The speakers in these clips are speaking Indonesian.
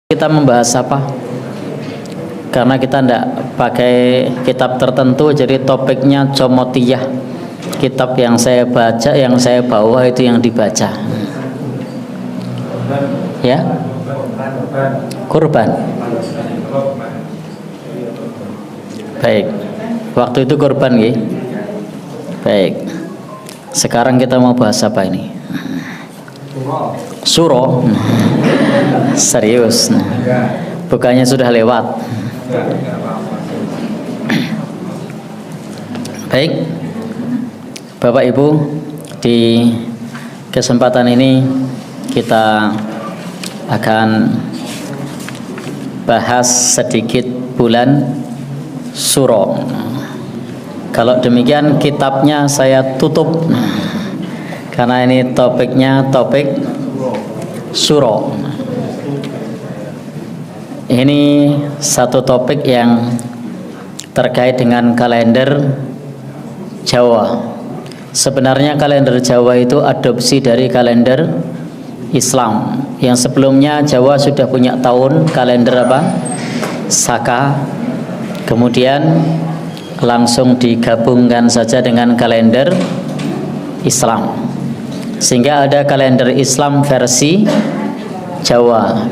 Kita membahas apa? Karena kita tidak pakai kitab tertentu, jadi topiknya comotiyah. Kitab yang saya baca, yang saya bawa itu yang dibaca. Ya? Kurban. Baik. Waktu itu kurban, ya? Baik. Sekarang kita mau bahas apa ini? Suro. Serius. Bukannya sudah lewat. Baik, Bapak Ibu, di kesempatan ini kita akan bahas sedikit bulan Suro. Kalau demikian kitabnya saya tutup karena ini topiknya topik Suro. Ini satu topik yang terkait dengan kalender Jawa. Sebenarnya kalender Jawa itu adopsi dari kalender Islam. Yang sebelumnya Jawa sudah punya tahun kalender apa? Saka. Kemudian langsung digabungkan saja dengan kalender Islam. Sehingga ada kalender Islam versi Jawa.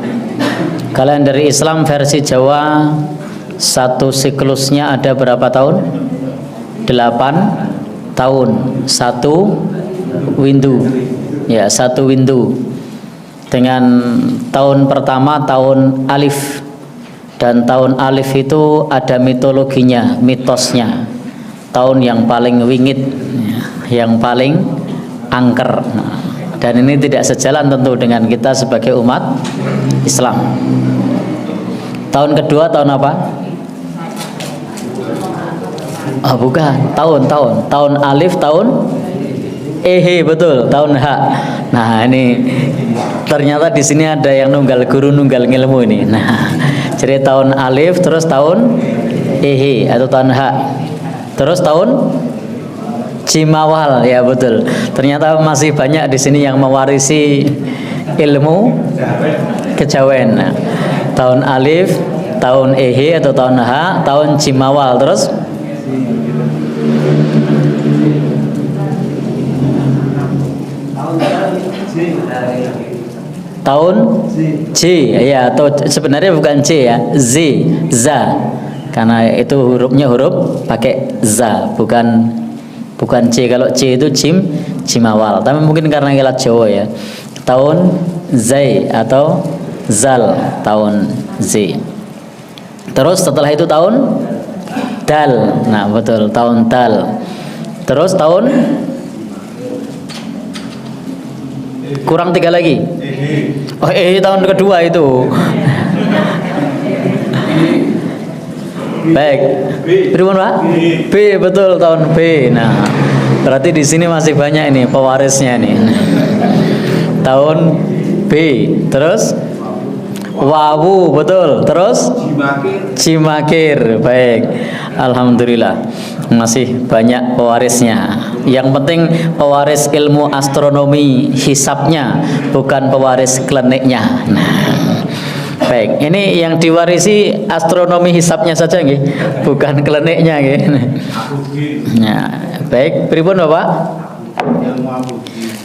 Kalender Islam versi Jawa satu siklusnya ada berapa tahun? 8 tahun. Satu windu. Ya, satu windu. Dengan tahun pertama tahun alif. Dan tahun alif itu ada mitologinya, mitosnya. Tahun yang paling wingit, yang paling angker. Dan ini tidak sejalan tentu dengan kita sebagai umat Islam. Tahun kedua tahun apa? Oh, bukan, tahun alif, tahun ehe, betul, tahun ha. Nah, ini ternyata di sini ada yang nunggal guru nunggal ngilmu ini. Nah, jadi tahun alif terus tahun ehe atau tahun ha. Terus tahun Cimawal, ya betul. Ternyata masih banyak di sini yang mewarisi ilmu kejawen. Nah, tahun alif, tahun ehe atau tahun ha, tahun Cimawal, terus tahun J, ya, atau sebenarnya bukan C ya, Z, za. Karena itu hurufnya huruf pakai za, bukan C. Kalau C itu Cimawal. Tapi mungkin karena ilat Jawa ya. Tahun Zai atau Zal, tahun Z. Terus setelah itu tahun Dal. Nah, betul, tahun Dal. Terus tahun kurang 3 lagi. Oh, tahun kedua itu. Baik. Pripun, Pak? B, betul, tahun B. Nah, berarti di sini masih banyak ini pewarisnya nih. Tahun B. Terus Wawu, betul. Terus Cimakir. Baik. Alhamdulillah. Masih banyak pewarisnya. Yang penting pewaris ilmu astronomi hisabnya, bukan pewaris kliniknya. Nah, baik, ini yang diwarisi astronomi hisabnya saja nggih, bukan kliniknya nggih. Nah, baik, pripun Bapak?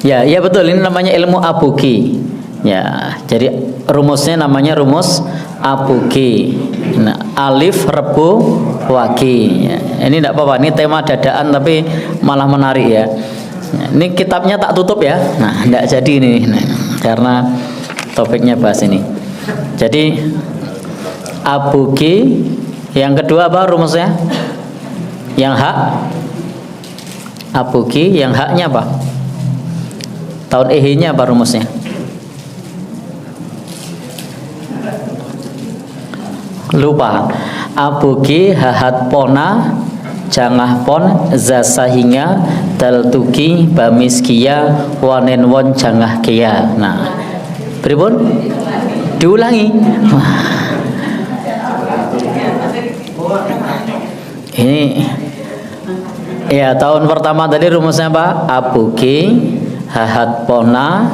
Ya, iya betul, ini namanya ilmu abugi. Ya, jadi rumusnya namanya rumus abugi. Nah, alif rebu wagi. Ya, ini tidak apa-apa, ini tema dadaan tapi malah menarik ya. Ini kitabnya tak tutup ya. Nah, tidak jadi ini, nah, karena topiknya bahas ini. Jadi abugi, yang kedua apa rumusnya? Yang hak. Abugi, yang haknya apa? Tahun ehe-nya apa rumusnya? Lupa. Abugi hahat pona jangah pon zasahinga daltuki bamiskia wanenwon jangah kia. Nah, pripun? Diulangi. Ini ya, tahun pertama tadi rumusnya apa? Abugi hahat pona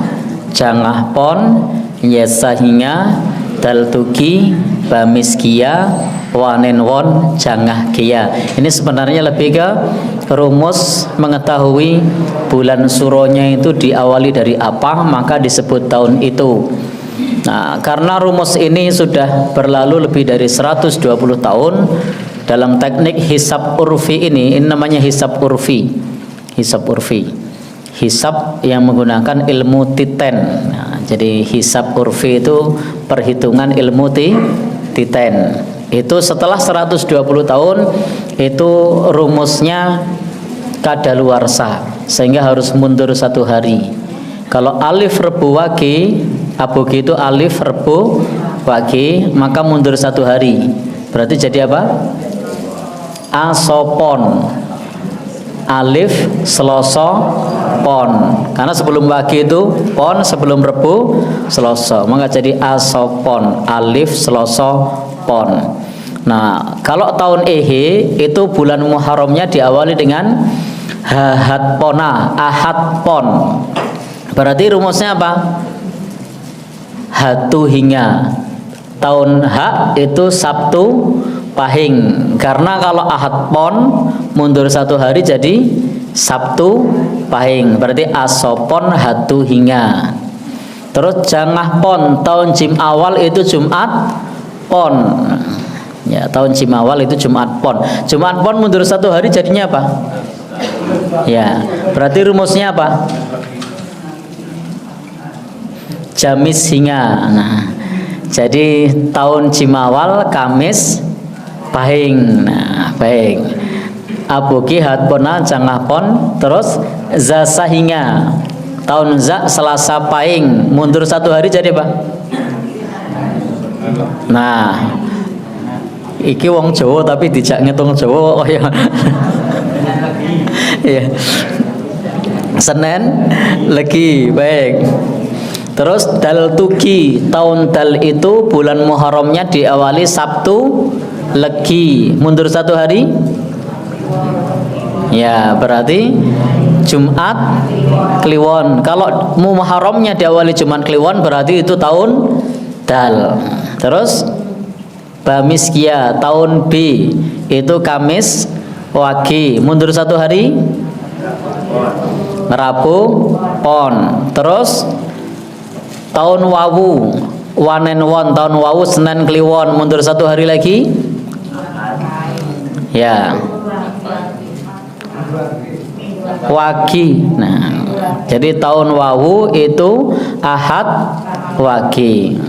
jangah pon yesahinga daltuki, bamiskia, wanenwon, jangah kia. Ini sebenarnya lebih ke rumus mengetahui bulan suronya itu diawali dari apa, maka disebut tahun itu. Nah, karena rumus ini sudah berlalu lebih dari 120 tahun dalam teknik hisab urfi ini namanya hisab urfi. Hisab urfi. Hisab yang menggunakan ilmu titen. Nah, jadi hisab urfi itu perhitungan ilmu titen. Itu setelah 120 tahun itu rumusnya kadaluarsa, sehingga harus mundur 1 hari. Kalau alif rebu wage, aboge itu alif rebu wage, maka mundur 1 hari. Berarti jadi apa? Asopon. Alif Selasa pon, karena sebelum wage itu pon, sebelum rebu Selasa, maka jadi asopon, alif Selasa pon. Nah, kalau tahun Ehe itu bulan Muharramnya diawali dengan ahad pona, ahad pon. Berarti rumusnya apa? Hatu hingga. Tahun H itu Sabtu Pahing, karena kalau ahad pon mundur 1 hari jadi Sabtu Pahing, berarti asopon hatu hingga. Terus jangah pon, tahun Jim awal itu Jumat pon. Ya, tahun Jim awal itu Jumat pon. Jumat pon mundur 1 hari jadinya apa? Ya, berarti rumusnya apa? Jamis hingga. Nah, jadi tahun Jim awal Kamis Pahing. Nah, baik. Aboki hatpona jangah pon, terus zasa hingga. Tahun za Selasa Pahing, mundur 1 hari jadi apa? Nah, iki wong Jawa tapi dijak ngitung Jawa. Oh ya. Iya. Senin Legi, baik. Terus dal tuki, tahun dal itu bulan Muharramnya diawali Sabtu Legi, mundur 1 hari. Ya, berarti Jumat Kliwon. Kalau Muharramnya diawali Jumat Kliwon, berarti itu tahun dal. Terus Bamiskia, tahun B itu Kamis Wage, mundur 1 hari. Rabu Pon. Terus tahun Wawu Wanenwon, tahun Wawu Senin Kliwon, mundur 1 hari lagi. Ya, Wagi. Nah, jadi tahun Wawu itu Ahad Wagi,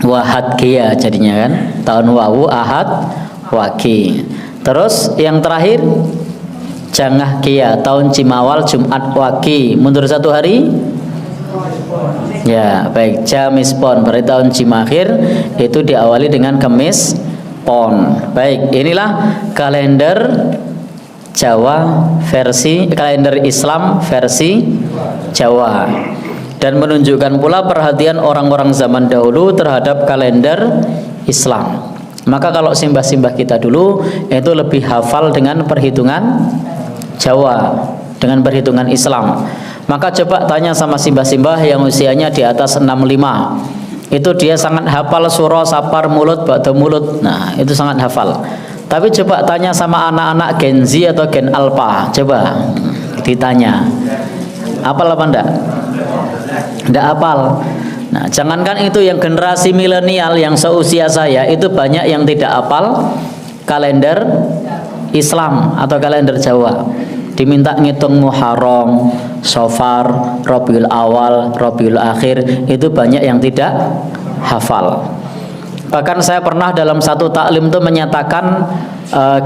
Wahad Gia jadinya kan. Tahun Wawu Ahad Wagi. Terus yang terakhir Jangah Gia, tahun Cimawal Jumat Wagi, mundur 1 hari. Ya, baik. Jamis Pon, berarti tahun Cimakhir itu diawali dengan Kemis Pon. Baik, inilah kalender Jawa versi kalender Islam versi Jawa, dan menunjukkan pula perhatian orang-orang zaman dahulu terhadap kalender Islam. Maka kalau simbah-simbah kita dulu itu lebih hafal dengan perhitungan Jawa, dengan perhitungan Islam. Maka coba tanya sama simbah-simbah yang usianya di atas 65. Itu dia sangat hafal surah, sapar, mulut, ba'da mulut. Nah, itu sangat hafal. Tapi coba tanya sama anak-anak Gen Z atau Gen Alpha. Coba ditanya, hafal apa enggak? Enggak hafal. Nah, jangankan itu, yang generasi milenial yang seusia saya itu banyak yang tidak hafal kalender Islam atau kalender Jawa. Diminta ngitung Muharram, Safar, Rabiul Awal, Rabiul Akhir, itu banyak yang tidak hafal. Bahkan saya pernah dalam satu taklim itu menyatakan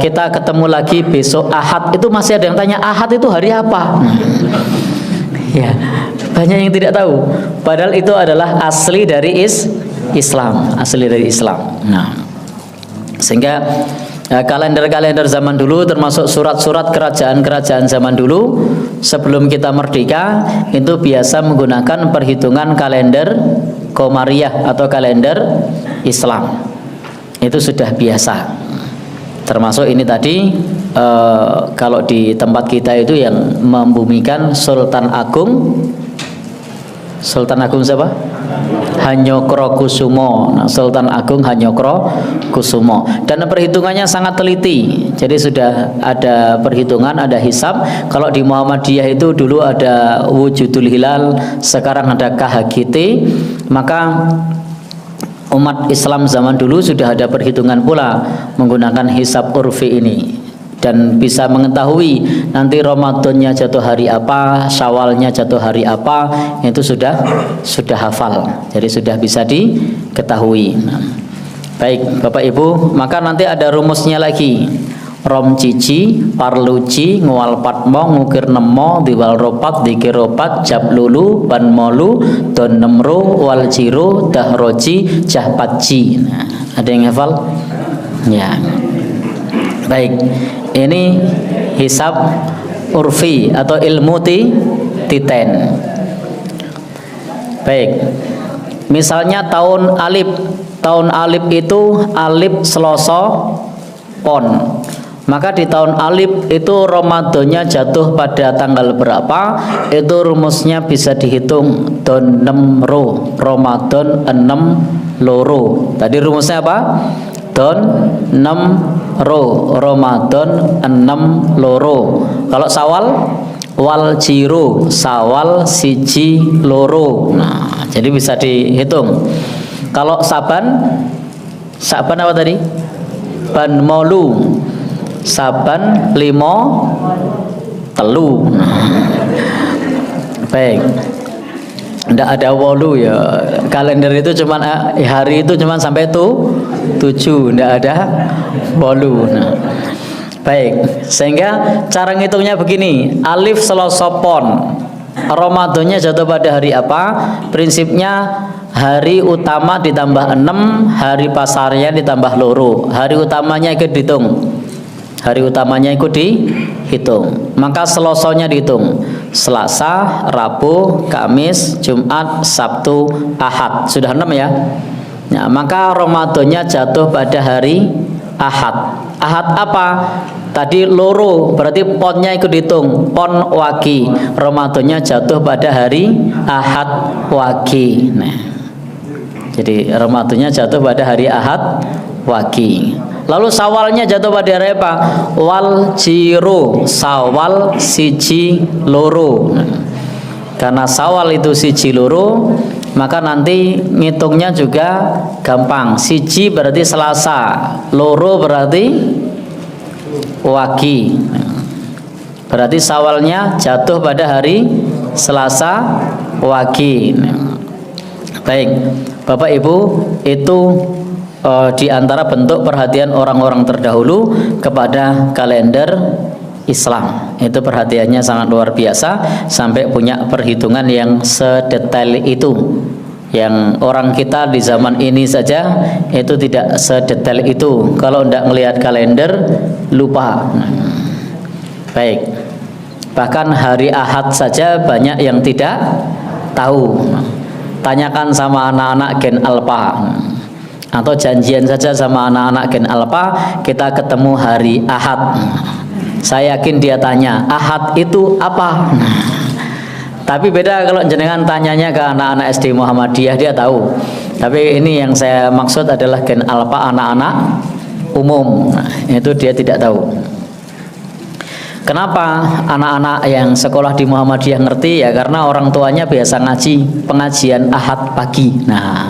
kita ketemu lagi besok Ahad, itu masih ada yang tanya Ahad itu hari apa? Ya, banyak yang tidak tahu. Padahal itu adalah asli dari Islam, asli dari Islam. Nah, sehingga kalender-kalender zaman dulu, termasuk surat-surat kerajaan-kerajaan zaman dulu sebelum kita merdeka, itu biasa menggunakan perhitungan kalender Komariah atau kalender Islam. Itu sudah biasa. Termasuk ini tadi kalau di tempat kita itu yang membumikan Sultan Agung siapa? Hanyokrokusumo. Nah, Sultan Agung Hanyokrokusumo. Dan perhitungannya sangat teliti. Jadi sudah ada perhitungan, ada hisab. Kalau di Muhammadiyah itu dulu ada wujudul hilal, sekarang ada KHGT. Maka umat Islam zaman dulu sudah ada perhitungan pula menggunakan hisab urfi ini, dan bisa mengetahui nanti Ramadannya jatuh hari apa, Syawalnya jatuh hari apa, itu sudah hafal. Jadi sudah bisa diketahui. Nah, baik Bapak Ibu, maka nanti ada rumusnya lagi. Rom cici, parluci, ngual patmo, ngukir nemo, diwal ropat, dikir ropat, jab lulu, ban molu, don nemro, wal jiro, dahroji, jahpatji. Nah, ada yang hafal? Ya. Baik, ini hisab urfi atau ilmu titen. Baik, misalnya tahun alif. Tahun alif itu alif Selasa pon. Maka di tahun alif itu Ramadannya jatuh pada tanggal berapa? Itu rumusnya bisa dihitung don 6 ro, Ramadan 6 loro. Tadi rumusnya apa? Don 6 ro, Ramadan 6 loro. Kalau Sawal, wal jiro, Sawal siji loro. Nah, jadi bisa dihitung. Kalau Saban apa tadi? Ban molu, Saban 5 telu. Baik, ndak ada wolu ya. Kalender itu cuman hari itu cuman sampai 7, ndak ada wolu. Nah, baik, sehingga cara ngitungnya begini. Alif Selasa pon, Ramadannya jatuh pada hari apa? Prinsipnya hari utama ditambah 6, hari pasarnya ditambah loro. Hari utamanya ikut dihitung. Hari utamanya ikut dihitung. Maka Selasanya dihitung. Selasa, Rabu, Kamis, Jumat, Sabtu, Ahad. Sudah 6 ya. Nah, maka Ramadannya jatuh pada hari Ahad. Ahad apa? Tadi loro, berarti ponnya ikut dihitung. Pon wagi. Ramadannya jatuh pada hari Ahad wagi. Nah, jadi Ramadannya jatuh pada hari Ahad wagi. Lalu Sawalnya jatuh pada hari apa? Wal jiro, Sawal siji loro. Nah, karena Sawal itu siji loro, maka nanti ngitungnya juga gampang. Siji berarti Selasa, loro berarti wagi. Berarti Sawalnya jatuh pada hari Selasa wagi. Baik, Bapak Ibu, itu di antara bentuk perhatian orang-orang terdahulu kepada kalender Islam. Itu perhatiannya sangat luar biasa, sampai punya perhitungan yang sedetail itu. Yang orang kita di zaman ini saja itu tidak sedetail itu. Kalau tidak melihat kalender, lupa. Baik, bahkan hari Ahad saja banyak yang tidak tahu. Tanyakan sama anak-anak Gen Alpha, atau janjian saja sama anak-anak Gen Alpha, kita ketemu hari Ahad. Saya yakin dia tanya, Ahad itu apa? Tapi beda kalau jenengan tanyanya ke anak-anak SD Muhammadiyah, dia tahu. Tapi ini yang saya maksud adalah Gen Alpha, anak-anak umum. Nah, itu dia tidak tahu. Kenapa anak-anak yang sekolah di Muhammadiyah ngerti? Ya karena orang tuanya biasa ngaji pengajian Ahad pagi. Nah,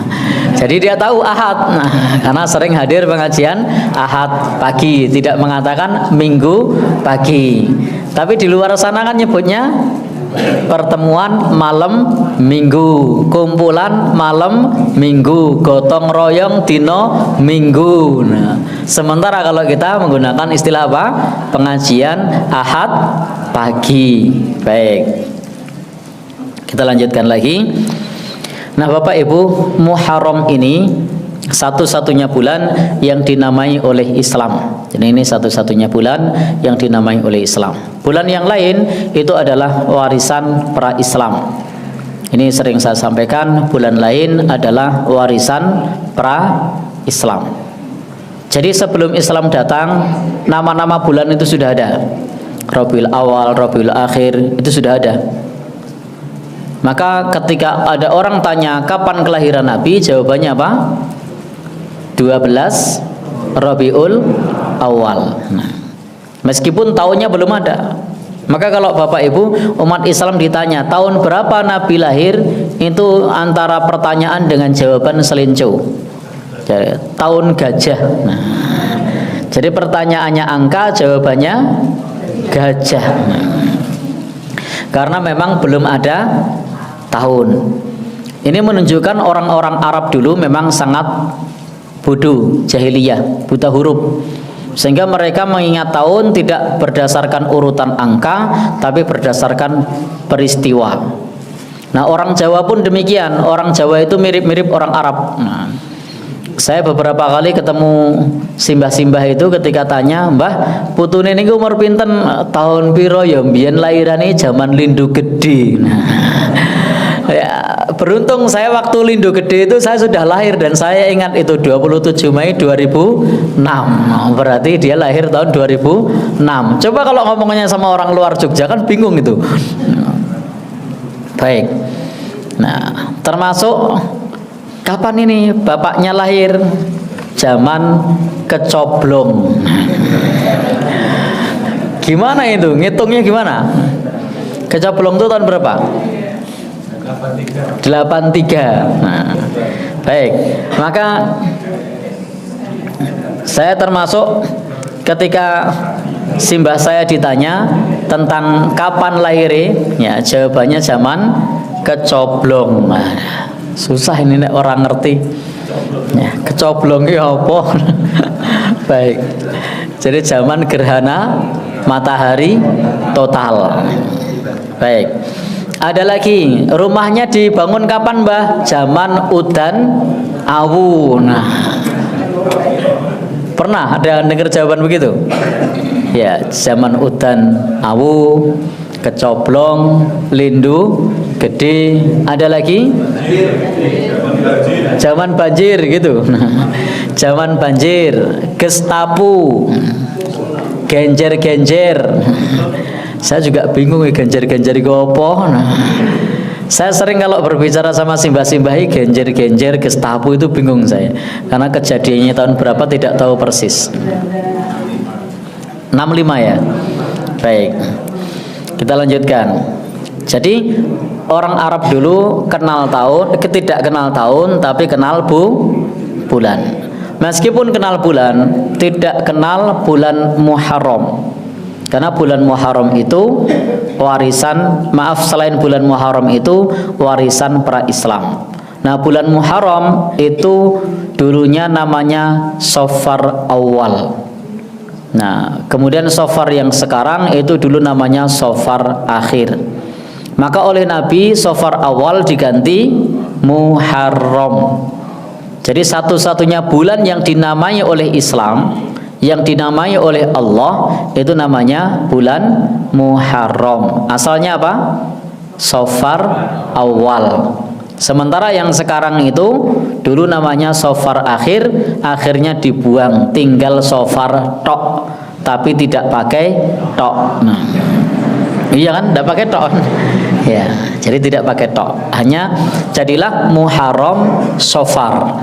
jadi dia tahu Ahad. Nah, karena sering hadir pengajian Ahad pagi, tidak mengatakan Minggu pagi. Tapi di luar sana kan nyebutnya pertemuan malam Minggu, kumpulan malam Minggu, gotong royong dino Minggu. Nah, sementara kalau kita menggunakan istilah apa? Pengajian Ahad pagi. Baik, kita lanjutkan lagi. Nah, Bapak Ibu, Muharram ini satu-satunya bulan yang dinamai oleh Islam. Jadi ini satu-satunya bulan yang dinamai oleh Islam. Bulan yang lain itu adalah warisan pra-Islam. Ini sering saya sampaikan, bulan lain adalah warisan pra-Islam. Jadi sebelum Islam datang, nama-nama bulan itu sudah ada. Rabiul Awal, Rabiul Akhir, itu sudah ada. Maka ketika ada orang tanya kapan kelahiran Nabi, jawabannya apa? 12 Rabiul Awal. Nah, meskipun tahunnya belum ada. Maka kalau Bapak Ibu umat Islam ditanya tahun berapa Nabi lahir, itu antara pertanyaan dengan jawaban selincu. Jadi, tahun gajah. Nah, jadi pertanyaannya angka, jawabannya gajah. Nah, karena memang belum ada tahun. Ini menunjukkan orang-orang Arab dulu memang sangat bodoh, jahiliyah, buta huruf. Sehingga mereka mengingat tahun tidak berdasarkan urutan angka, tapi berdasarkan peristiwa. Nah, orang Jawa pun demikian. Orang Jawa itu mirip-mirip orang Arab. Nah, saya beberapa kali ketemu simbah-simbah itu ketika tanya, "Mbah, putune niku umur pinten?" "Tahun piro ya?" "Mbiyen lairane zaman Lindhu Gede." Nah, ya, beruntung saya waktu Lindhu Gede itu saya sudah lahir, dan saya ingat itu 27 Mei 2006. Berarti dia lahir tahun 2006. Coba kalau ngomongnya sama orang luar Jogja kan bingung itu. Baik. Nah, termasuk kapan ini bapaknya lahir? Zaman kecoblong. Gimana itu? Ngitungnya gimana? Kecoblong itu tahun berapa? 83. Nah, baik. Maka saya termasuk ketika simbah saya ditanya tentang kapan lahirnya, ya jawabannya zaman kecoblong. Nah, susah ini nek orang ngerti. Ya, kecoblong itu apa? Baik. Jadi zaman gerhana matahari total. Baik. Ada lagi, rumahnya dibangun kapan, Mbah? Zaman udan awu. Nah, pernah ada dengar jawaban begitu? Ya, zaman udan awu, kecoblong, Lindhu Gede. Ada lagi? Zaman banjir gitu. Nah, zaman banjir, Gestapu, genjer-genjer. Saya juga bingung ya, genjer-genjer itu apa. Nah, saya sering kalau berbicara sama simbah-simbah genjer-genjer, Gestapu itu bingung saya, karena kejadiannya tahun berapa tidak tahu persis. 65 ya. Baik, kita lanjutkan. Jadi orang Arab dulu kenal tahun, tidak kenal tahun, tapi kenal bulan. Meskipun kenal bulan, tidak kenal bulan Muharram. Karena bulan Muharram itu warisan, selain bulan Muharram itu warisan pra-Islam. Nah, bulan Muharram itu dulunya namanya Safar Awal. Nah, kemudian Safar yang sekarang itu dulu namanya Safar Akhir. Maka oleh Nabi Safar Awal diganti Muharram. Jadi satu-satunya bulan yang dinamai oleh Islam, yang dinamai oleh Allah, itu namanya bulan Muharram. Asalnya apa? Safar Awal. Sementara yang sekarang itu dulu namanya Safar Akhir, akhirnya dibuang, tinggal Safar tok, tapi tidak pakai tok. Nah, iya kan? Tidak pakai tok. Ya, jadi tidak pakai tok. Hanya jadilah Muharram Safar.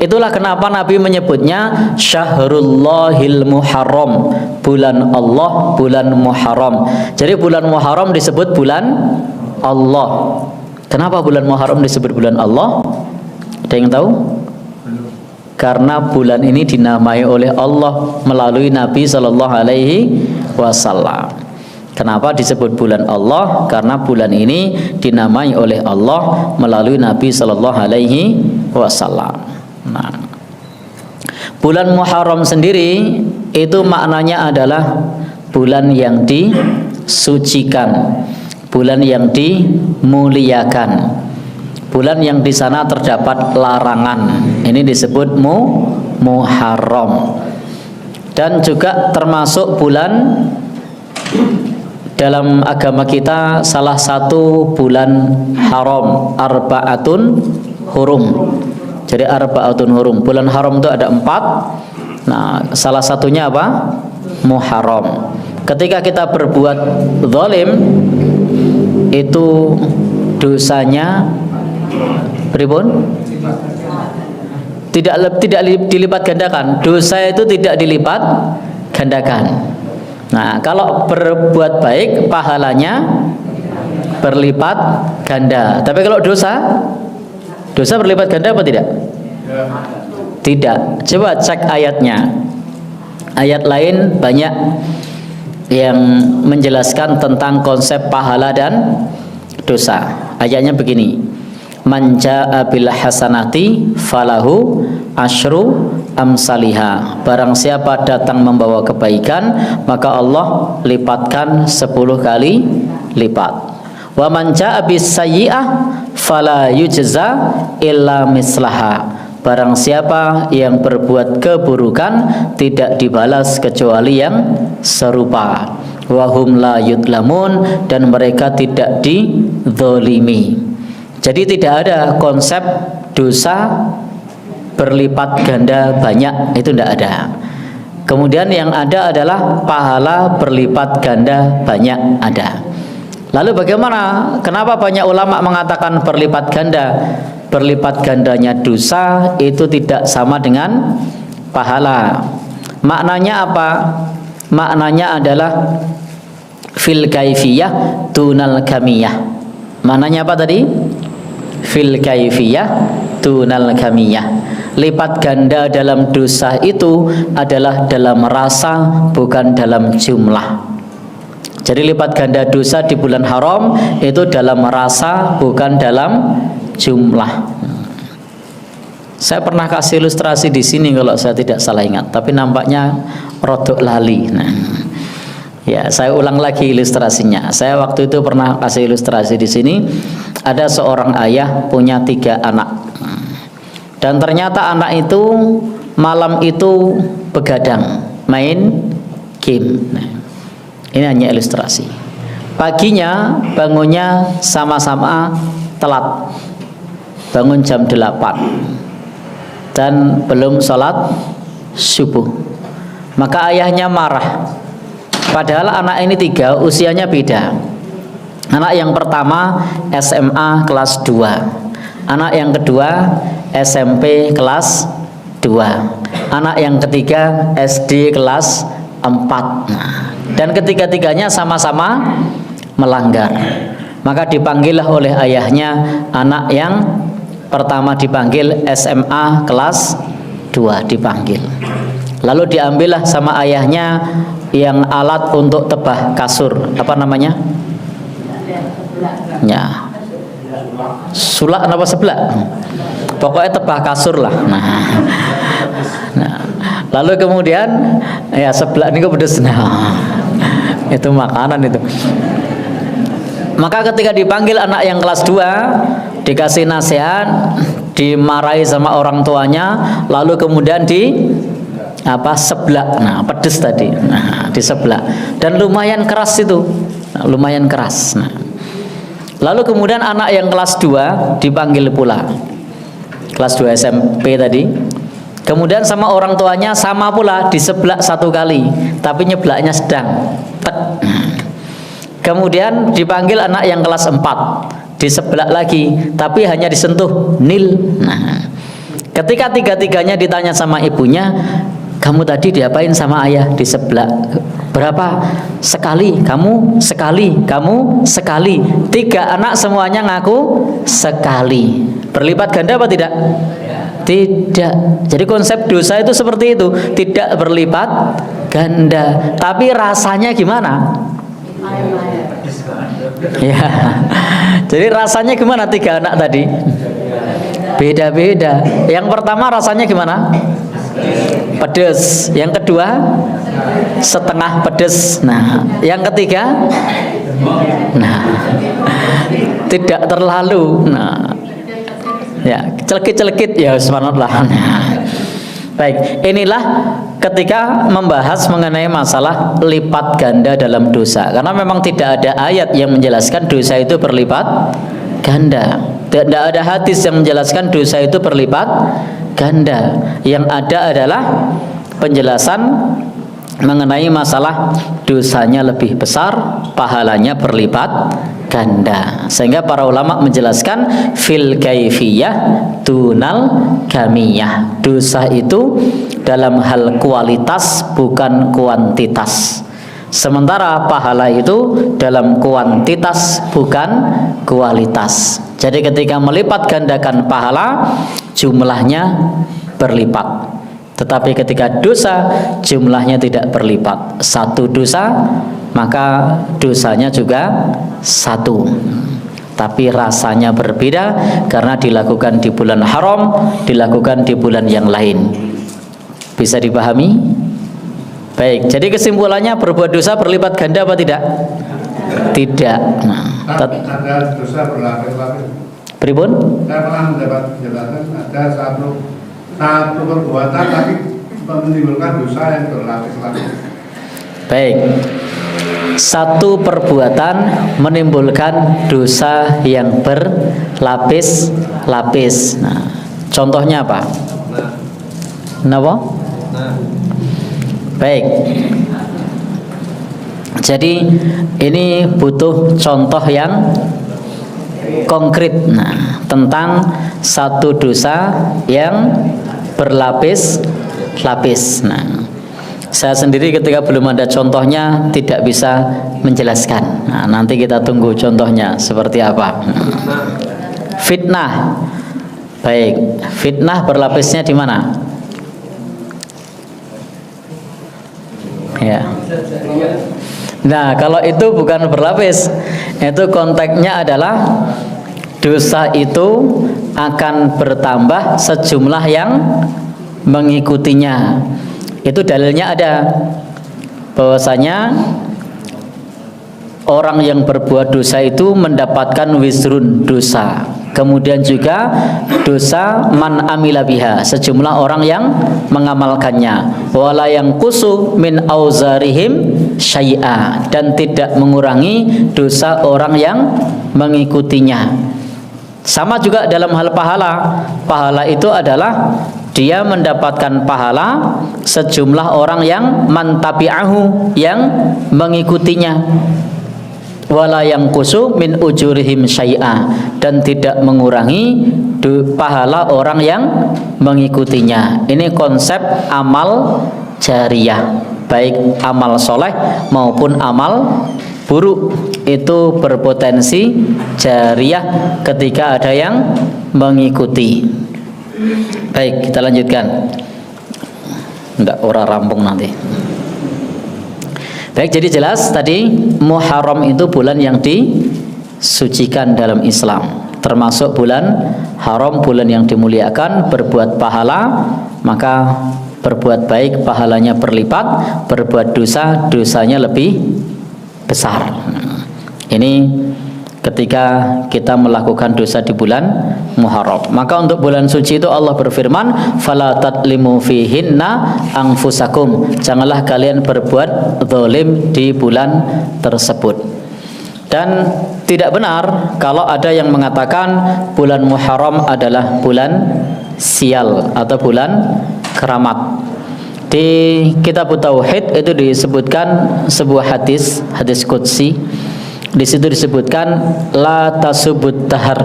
Itulah kenapa Nabi menyebutnya Syahrullahil Muharram, bulan Allah, bulan Muharram. Jadi bulan Muharram disebut bulan Allah. Kenapa bulan Muharram disebut bulan Allah? Ada yang tahu? Karena bulan ini dinamai oleh Allah melalui Nabi Sallallahu Alaihi Wasallam. Kenapa disebut bulan Allah? Karena bulan ini dinamai oleh Allah melalui Nabi Sallallahu Alaihi Wasallam. Nah, bulan Muharram sendiri itu maknanya adalah bulan yang disucikan, bulan yang dimuliakan, bulan yang di sana terdapat larangan. Ini disebut Muharram. Dan juga termasuk bulan dalam agama kita salah satu bulan haram, arba'atun hurum. Jadi arba'atun hurum, bulan haram itu ada 4. Nah, salah satunya apa? Muharram. Ketika kita berbuat zalim, itu dosanya pripun? Tidak dilipat gandakan. Dosa itu tidak dilipat gandakan. Nah, kalau berbuat baik pahalanya berlipat ganda. Tapi kalau dosa berlipat ganda apa tidak? Tidak. Coba cek ayatnya. Ayat lain banyak yang menjelaskan tentang konsep pahala dan dosa. Ayatnya begini: Man jaa bil hasanati falahu asyru amsaliha. Barang siapa datang membawa kebaikan, maka Allah lipatkan 10 kali lipat. Wa man jaa bis sayyi'ah fala yujza illa mislaha. Barang siapa yang berbuat keburukan, tidak dibalas kecuali yang serupa. Wahum la yudlamun, dan mereka tidak dizalimi. Jadi tidak ada konsep dosa berlipat ganda banyak, itu tidak ada. Kemudian yang ada adalah pahala berlipat ganda banyak, ada. Lalu bagaimana? Kenapa banyak ulama mengatakan berlipat ganda? Berlipat gandanya dosa itu tidak sama dengan pahala. Maknanya apa? Maknanya adalah fil kaifiyah tunal kamiyah. Maknanya apa tadi? Fil kaifiyah tunal kamiyah. Lipat ganda dalam dosa itu adalah dalam rasa, bukan dalam jumlah. Jadi lipat ganda dosa di bulan haram itu dalam rasa, bukan dalam jumlah. Saya pernah kasih ilustrasi di sini kalau saya tidak salah ingat, tapi nampaknya rodok lali. Nah, ya saya ulang lagi ilustrasinya. Saya waktu itu pernah kasih ilustrasi di sini. Ada seorang ayah punya 3 anak, dan ternyata anak itu malam itu begadang main game. Nah, ini hanya ilustrasi. Paginya bangunnya sama-sama telat, bangun jam 8 dan belum sholat subuh. Maka ayahnya marah. Padahal anak ini 3 usianya beda. Anak yang pertama SMA kelas 2, anak yang kedua SMP kelas 2, anak yang ketiga SD kelas 4. Nah, dan ketiga-tiganya sama-sama melanggar. Maka dipanggillah oleh ayahnya anak yang pertama, dipanggil SMA kelas 2 dipanggil. Lalu diambillah sama ayahnya yang alat untuk tebah kasur, apa namanya? Ya, sulak apa seblak? Pokoknya tebah kasur lah. Nah, lalu kemudian ya seblak ini pedes. Nah, itu makanan itu. Maka ketika dipanggil anak yang kelas 2, dikasih nasihat, dimarahi sama orang tuanya, lalu kemudian seblak. Nah, pedes tadi. Nah, diseblak. Dan lumayan keras itu. Nah, lumayan keras. Nah, lalu kemudian anak yang kelas 2 dipanggil pula. Kelas 2 SMP tadi. Kemudian sama orang tuanya sama pula, diseblak 1 kali, tapi nyeblaknya sedang. Tek. Kemudian dipanggil anak yang kelas 4, diseblak lagi, tapi hanya disentuh nil. Nah, ketika 3-tiganya ditanya sama ibunya, kamu tadi diapain sama ayah? Diseblak. Berapa? Sekali. Kamu sekali. Kamu sekali. 3 anak semuanya ngaku sekali. Berlipat ganda apa tidak? Tidak. Jadi konsep dosa itu seperti itu, tidak berlipat ganda. Tapi rasanya gimana? Ya. Jadi rasanya gimana 3 anak tadi? Beda-beda. Yang pertama rasanya gimana? Pedes. Yang kedua setengah pedes. Nah, yang ketiga tidak terlalu. Nah, ya, celekit-celekit ya subhanallah. Baik, inilah ketika membahas mengenai masalah lipat ganda dalam dosa. Karena memang tidak ada ayat yang menjelaskan dosa itu berlipat ganda. Tidak ada hadis yang menjelaskan dosa itu berlipat ganda. Yang ada adalah penjelasan mengenai masalah dosanya lebih besar, pahalanya berlipat ganda. Sehingga para ulama menjelaskan fil kaifiyah dunal kamiyah. Dosa itu dalam hal kualitas bukan kuantitas. Sementara pahala itu dalam kuantitas bukan kualitas. Jadi ketika melipat gandakan pahala, jumlahnya berlipat. Tetapi ketika dosa, jumlahnya tidak berlipat. Satu dosa, maka dosanya juga satu. Tapi rasanya berbeda karena dilakukan di bulan haram, dilakukan di bulan yang lain. Bisa dipahami? Baik, jadi kesimpulannya berbuat dosa berlipat ganda apa tidak? Tidak. Ada dosa berlapis-lapis. Pripun? Saya pernah mendapat penjelasan ada satu perbuatan tapi menimbulkan dosa yang berlapis-lapis. Baik. Satu perbuatan menimbulkan dosa yang berlapis-lapis. Nah, contohnya apa? Kenapa? Baik. Jadi ini butuh contoh yang konkret. Nah, tentang satu dosa yang berlapis-lapis. Nah, saya sendiri ketika belum ada contohnya tidak bisa menjelaskan. Nah, nanti kita tunggu contohnya seperti apa. Fitnah. Baik, fitnah berlapisnya di mana? Ya. Nah, kalau itu bukan berlapis, itu konteksnya adalah dosa itu akan bertambah sejumlah yang mengikutinya. Itu dalilnya ada, bahwasanya orang yang berbuat dosa itu mendapatkan wizrun dosa. Kemudian juga dosa man amila biha, sejumlah orang yang mengamalkannya. Wala yang kusu min auzarihim syai'a, dan tidak mengurangi dosa orang yang mengikutinya. Sama juga dalam hal pahala. Pahala itu adalah dia mendapatkan pahala sejumlah orang yang mantabi'ahu, yang mengikutinya. Wala yang kusu min ujurihim syai'a, dan tidak mengurangi pahala orang yang mengikutinya. Ini konsep amal jariyah, baik amal soleh maupun amal buruk itu berpotensi jariyah ketika ada yang mengikuti. Baik, kita lanjutkan. Enggak, ora rampung nanti. Baik, jadi jelas tadi Muharram itu bulan yang disucikan dalam Islam, termasuk bulan haram, bulan yang dimuliakan. Berbuat pahala maka berbuat baik pahalanya berlipat, berbuat dosa dosanya lebih besar. Ini ketika kita melakukan dosa di bulan Muharram. Maka untuk bulan suci itu Allah berfirman, fala tatlimu fihinna anfusakum, janganlah kalian berbuat zalim di bulan tersebut. Dan tidak benar kalau ada yang mengatakan bulan Muharram adalah bulan sial atau bulan keramat. Di kitab Tauhid itu disebutkan sebuah hadis qudsi. Di situ disebutkan la tasubut tahar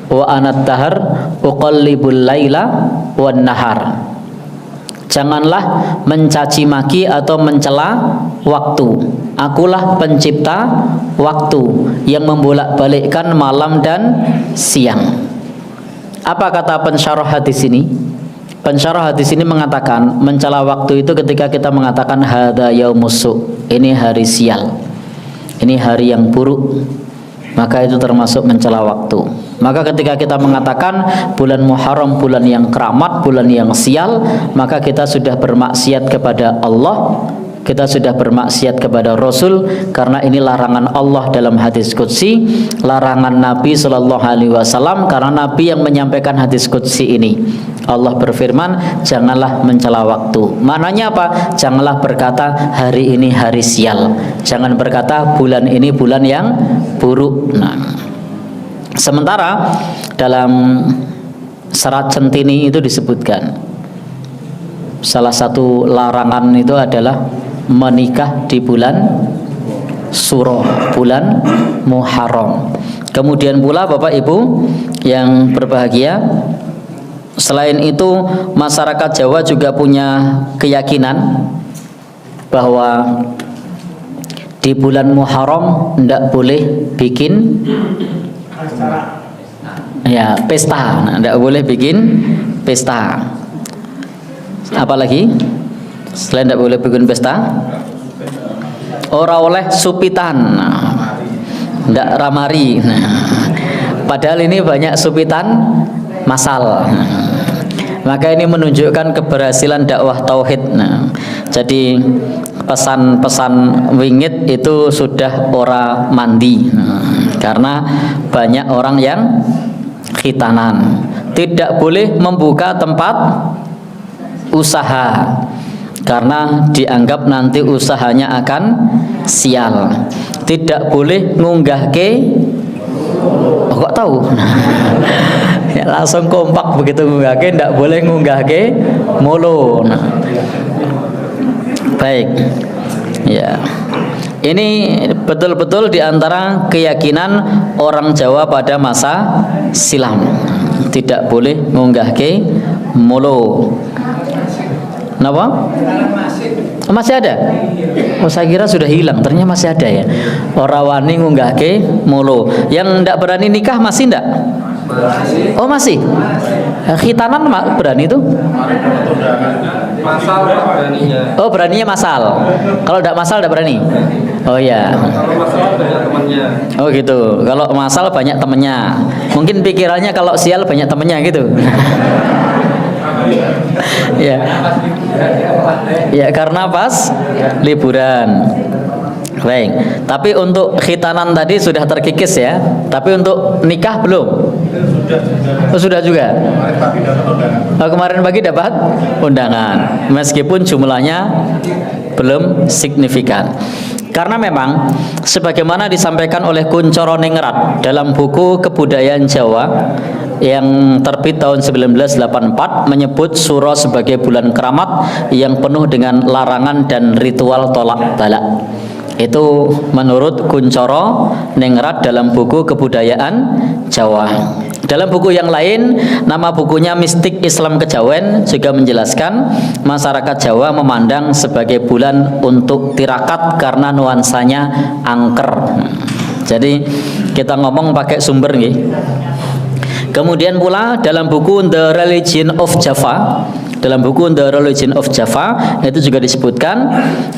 wa anat tahar uqallibul laila wan nahar. Janganlah mencaci maki atau mencela waktu. Akulah pencipta waktu yang membolak-balikkan malam dan siang. Apa kata pensyarah hadis ini? Pensyarah hadis ini mengatakan mencela waktu itu ketika kita mengatakan hadza yaumussu, ini hari sial, ini hari yang buruk, maka itu termasuk mencela waktu. Maka ketika kita mengatakan bulan Muharram bulan yang keramat, bulan yang sial, maka kita sudah bermaksiat kepada Allah, kita sudah bermaksiat kepada Rasul, karena ini larangan Allah dalam hadis qudsi, larangan Nabi SAW, karena Nabi yang menyampaikan hadis qudsi ini. Allah berfirman, janganlah mencela waktu. Maknanya apa? Janganlah berkata hari ini hari sial, jangan berkata bulan ini bulan yang buruk. Nah, sementara dalam Serat Centini itu disebutkan salah satu larangan itu adalah menikah di bulan Suro, bulan Muharram. Kemudian pula Bapak Ibu yang berbahagia, selain itu masyarakat Jawa juga punya keyakinan bahwa di bulan Muharram tidak boleh bikin ya pesta, tidak boleh bikin pesta. Apalagi selain tidak boleh bikin pesta, ora oleh supitan, tidak ramari. Padahal ini banyak supitan masal. Maka ini menunjukkan keberhasilan dakwah tauhid. Jadi pesan-pesan wingit itu sudah ora mandi, karena banyak orang yang khitanan. Tidak boleh membuka tempat usaha karena dianggap nanti usahanya akan sial. Tidak boleh ngunggah ke, kok tahu? Ya, langsung kompak begitu ngunggah ke, tidak boleh ngunggah ke molo. Baik, ya. Ini betul-betul diantara keyakinan orang Jawa pada masa silam. Tidak boleh ngunggah ke molo. Kenapa? Masih ada? Oh, saya kira sudah hilang. Ternyata masih ada ya. Ora wani ngunggah ke molo. Yang tidak berani nikah masih tidak? Oh masih. Khitanan berani itu? Masal beraninya. Oh beraninya masal. Kalau tidak masal tidak berani. Oh ya. Kalau masal banyak temannya. Oh gitu. Kalau masal banyak temennya. Mungkin pikirannya kalau sial banyak temennya gitu. Ya. Ya karena pas liburan. Baik. Tapi untuk khitanan tadi sudah terkikis ya. Tapi untuk nikah belum? Oh, sudah juga. Oh, kemarin pagi dapat undangan. Meskipun jumlahnya belum signifikan. Karena memang sebagaimana disampaikan oleh Kuncoro Ningrat dalam buku Kebudayaan Jawa yang terbit tahun 1984 menyebut Suro sebagai bulan keramat yang penuh dengan larangan dan ritual tolak balak. Itu menurut Kuncoro Ningrat dalam buku Kebudayaan Jawa. Dalam buku yang lain, nama bukunya Mistik Islam Kejawen juga menjelaskan masyarakat Jawa memandang sebagai bulan untuk tirakat karena nuansanya angker. Jadi kita ngomong pakai sumber nih. Kemudian pula dalam buku The Religion of Java, itu juga disebutkan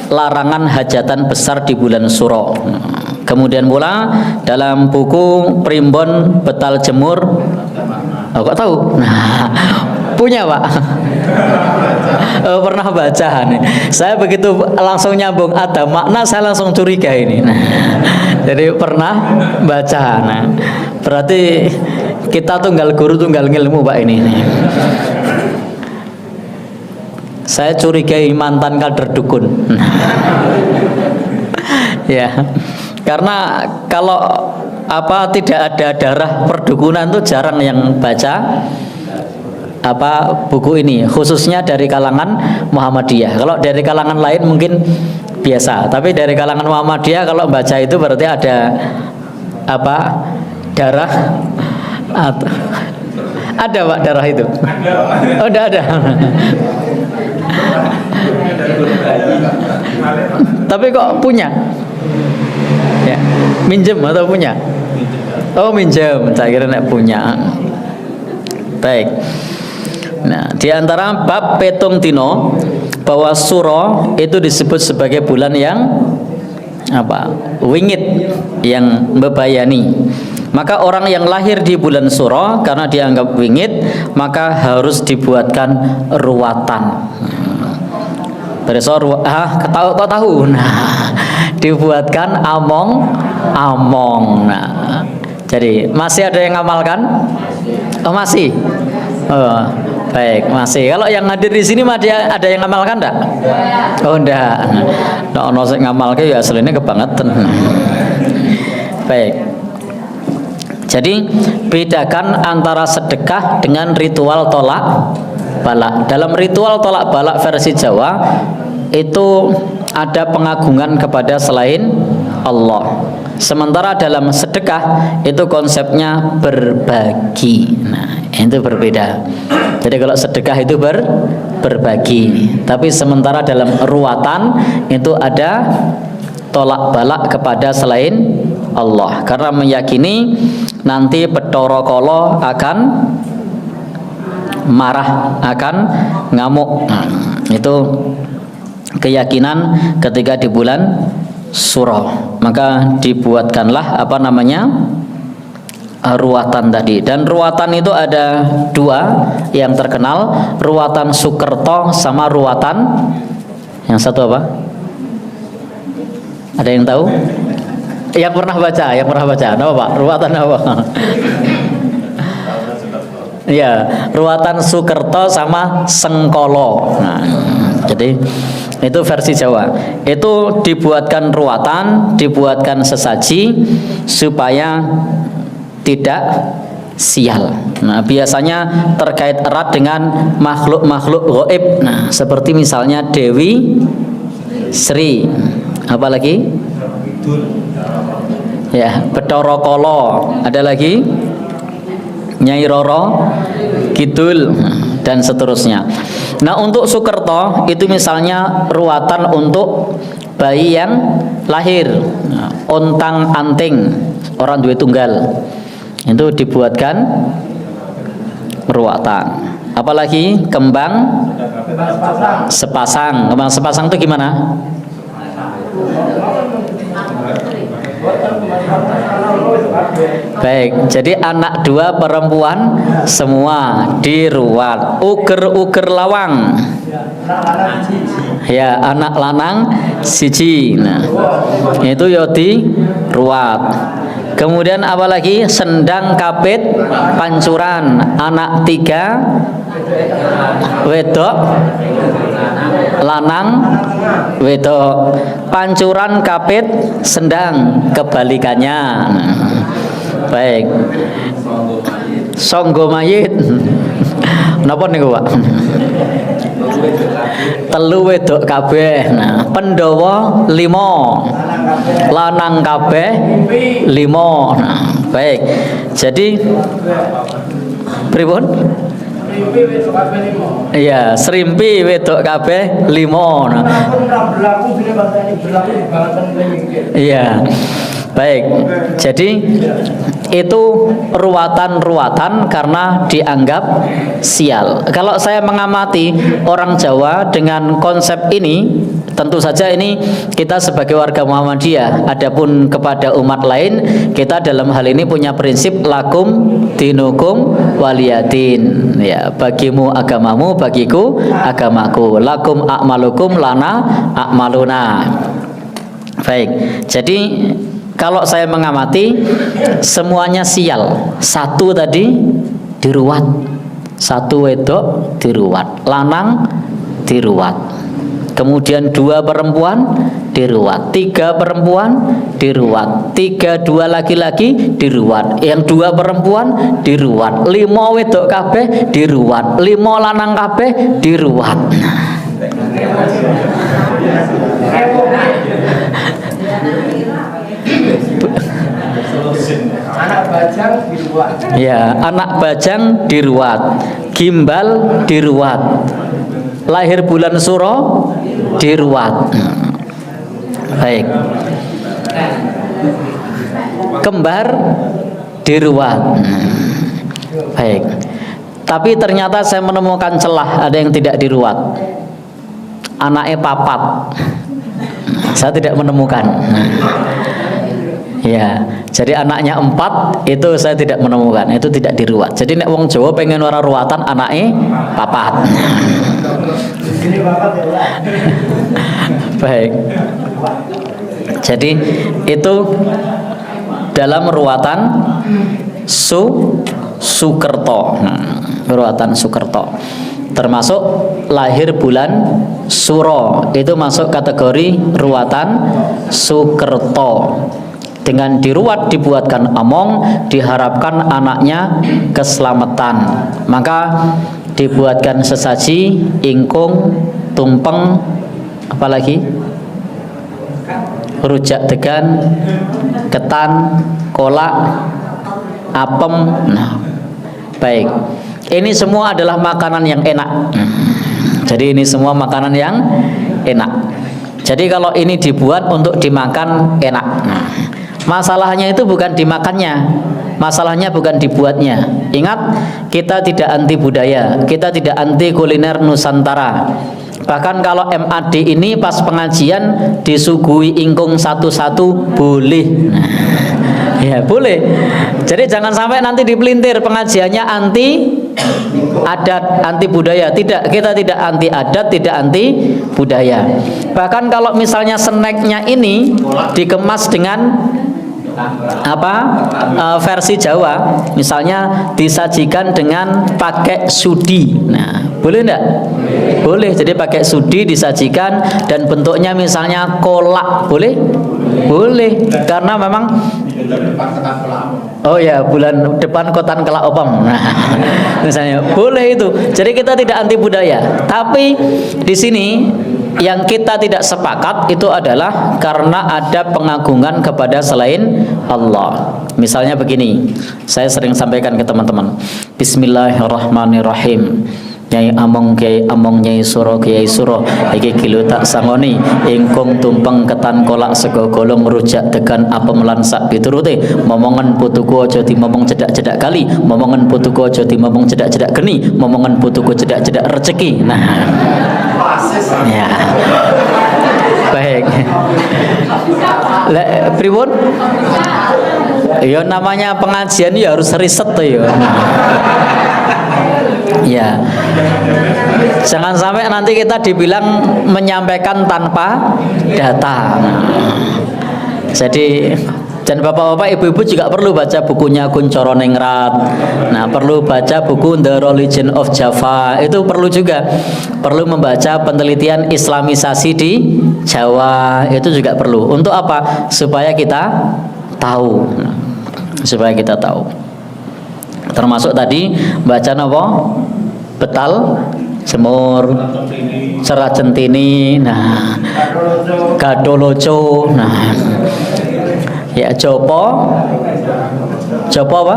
larangan hajatan besar di bulan Suro. Kemudian pula dalam buku Primbon Betal Jemur, oh, kok tahu? Nah, punya Pak. Oh, pernah baca nih. Saya begitu langsung nyambung ada makna, saya langsung curiga ini. Nah, jadi pernah baca. Nah, berarti kita tunggal guru tunggal ilmu Pak ini. Saya curigai mantan kader dukun. Ya. Karena kalau tidak ada darah perdukunan tuh jarang yang baca buku ini, khususnya dari kalangan Muhammadiyah. Kalau dari kalangan lain mungkin biasa, tapi dari kalangan Muhammadiyah kalau baca itu berarti ada darah ada Pak darah itu? Oh, tidak ada. Tapi kok punya? Ya, minjem atau punya? Oh, minjem. Saya kira nek punya. Baik. Nah, di antara bab petung dino bahwa Suro itu disebut sebagai bulan yang wingit, yang bebayani. Maka orang yang lahir di bulan Suro karena dianggap wingit, maka harus dibuatkan ruwatan. Tahu. Nah, dibuatkan among. Nah, jadi masih ada yang ngamalkan? Oh, masih. Oh, baik, masih. Kalau yang hadir di sini ada yang ngamalkan enggak? Oh, enggak. Nek ono sing ngamalke ya asline kebangetan. Baik. Jadi bedakan antara sedekah dengan ritual tolak balak. Dalam ritual tolak balak versi Jawa itu ada pengagungan kepada selain Allah. Sementara dalam sedekah itu konsepnya berbagi. Nah, itu berbeda. Jadi kalau sedekah itu berbagi, tapi sementara dalam ruwatan itu ada tolak balak kepada selain Allah, karena meyakini nanti Bathara Kala akan marah, akan ngamuk. Nah, itu keyakinan ketika di bulan Suro, maka dibuatkanlah apa namanya ruwatan tadi. Dan ruwatan itu ada dua yang terkenal, ruwatan Sukerto sama ruwatan yang satu apa? Ada yang tahu? Yang pernah baca, apa Pak? Ruwatan apa? Ya, ruwatan Sukerto sama Sengkolo. Nah, jadi itu versi Jawa. Itu dibuatkan ruwatan, dibuatkan sesaji supaya tidak sial. Nah, biasanya terkait erat dengan makhluk-makhluk gaib. Nah, seperti misalnya Dewi Sri. Apalagi? Ya, Bathara Kala. Ada lagi? Nyai Roro Kidul dan seterusnya. Nah, untuk Sukerto itu misalnya ruwatan untuk bayi yang lahir, ontang anting, orang duwe tunggal, itu dibuatkan ruwatan. Apalagi kembang sepasang. Kembang sepasang itu gimana? Baik, jadi anak dua perempuan semua diruat. Uger lawang. Ya, anak lanang siji. Nah, itu yodi ruat. Kemudian apalagi sendang kapit pancuran, anak tiga wedok lanang wedok, pancuran kapit sendang, kebalikannya. Nah, baik, songgo mayit. Napa niku Pak? Telu wedok kabeh. Nah, Pandhawa 5, lanang kabeh 5. Nah, baik. Jadi pripun? Iya, Srimpi wedok kabeh 5. Nah, iya. Baik, jadi itu ruwatan-ruwatan karena dianggap sial. Kalau saya mengamati orang Jawa dengan konsep ini, tentu saja ini kita sebagai warga Muhammadiyah. Adapun kepada umat lain, kita dalam hal ini punya prinsip lakum dinukum waliyadin. Ya, bagimu agamamu, bagiku agamaku. Lakum a'malukum lana a'maluna. Baik, jadi kalau saya mengamati semuanya sial. Satu tadi diruat, satu wedok diruat, lanang diruat. Kemudian 2 perempuan diruat, 3 perempuan diruat, 3 2 laki-laki diruat, yang 2 perempuan diruat, 5 wedok kabeh diruat, 5 lanang kabeh diruat. Anak bajang diruat. Ya, anak bajang diruat, gimbal diruat, lahir bulan Suro diruat. Baik, kembar diruat. Baik, tapi ternyata saya menemukan celah, ada yang tidak diruat. Anaknya papat, saya tidak menemukan. Ya, jadi anaknya 4 itu saya tidak menemukan, itu tidak diruat. Jadi nek wong Jawa pengen ora ruwatan anaknya papat. Baik. Jadi itu dalam ruwatan Sukerto. Ruwatan Sukerto. Termasuk lahir bulan Suro, itu masuk kategori ruwatan Sukerto. Dengan diruat dibuatkan among, diharapkan anaknya keselamatan. Maka dibuatkan sesaji, ingkung, tumpeng, apalagi rujak degan, ketan, kolak, apem. Nah, baik. Ini semua adalah makanan yang enak. Jadi ini semua makanan yang enak. Jadi kalau ini dibuat untuk dimakan enak. Masalahnya itu bukan dimakannya, masalahnya bukan dibuatnya. Ingat, kita tidak anti budaya, kita tidak anti kuliner Nusantara. Bahkan kalau MAD ini pas pengajian disuguhi ingkung satu-satu boleh. Ya boleh. Jadi jangan sampai nanti dipelintir pengajiannya anti adat, anti budaya. Tidak, kita tidak anti adat, tidak anti budaya. Bahkan kalau misalnya snacknya ini dikemas dengan versi Jawa, misalnya disajikan dengan pakai sudi. Nah, boleh enggak? Boleh. Jadi pakai sudi disajikan dan bentuknya misalnya kolak, boleh? Boleh. Karena memang oh ya, bulan depan kotan kelak opam. Nah, misalnya boleh itu. Jadi kita tidak anti budaya. Tapi di sini yang kita tidak sepakat itu adalah karena ada pengagungan kepada selain Allah. Misalnya begini, saya sering sampaikan ke teman-teman. Bismillahirrahmanirrahim. Nyai among kiai among nyai suro kiai suro iki kilo tak sangoni ingkung tumpeng ketan kolak sego golong rujak degan apem lan sak piturute momongan putuku aja dimomong cedak-cedak kali momongan putuku aja dimomong cedak-cedak geni momongan putuku cedak-cedak rezeki. Nah, ya baik. Pripun? Ya namanya pengajian ya harus riset tuh ya. Ya, jangan sampai nanti kita dibilang menyampaikan tanpa data. Jadi, dan bapak-bapak, ibu-ibu juga perlu baca bukunya Kuncoro Ningrat. Nah, perlu baca buku The Religion of Java. Itu perlu juga. Perlu membaca penelitian Islamisasi di Jawa. Itu juga perlu. Untuk apa? Supaya kita tahu. Supaya kita tahu. Termasuk tadi baca apa? Betal, jemur, serat centini, nah, gadoloco, nah, ya jopo apa?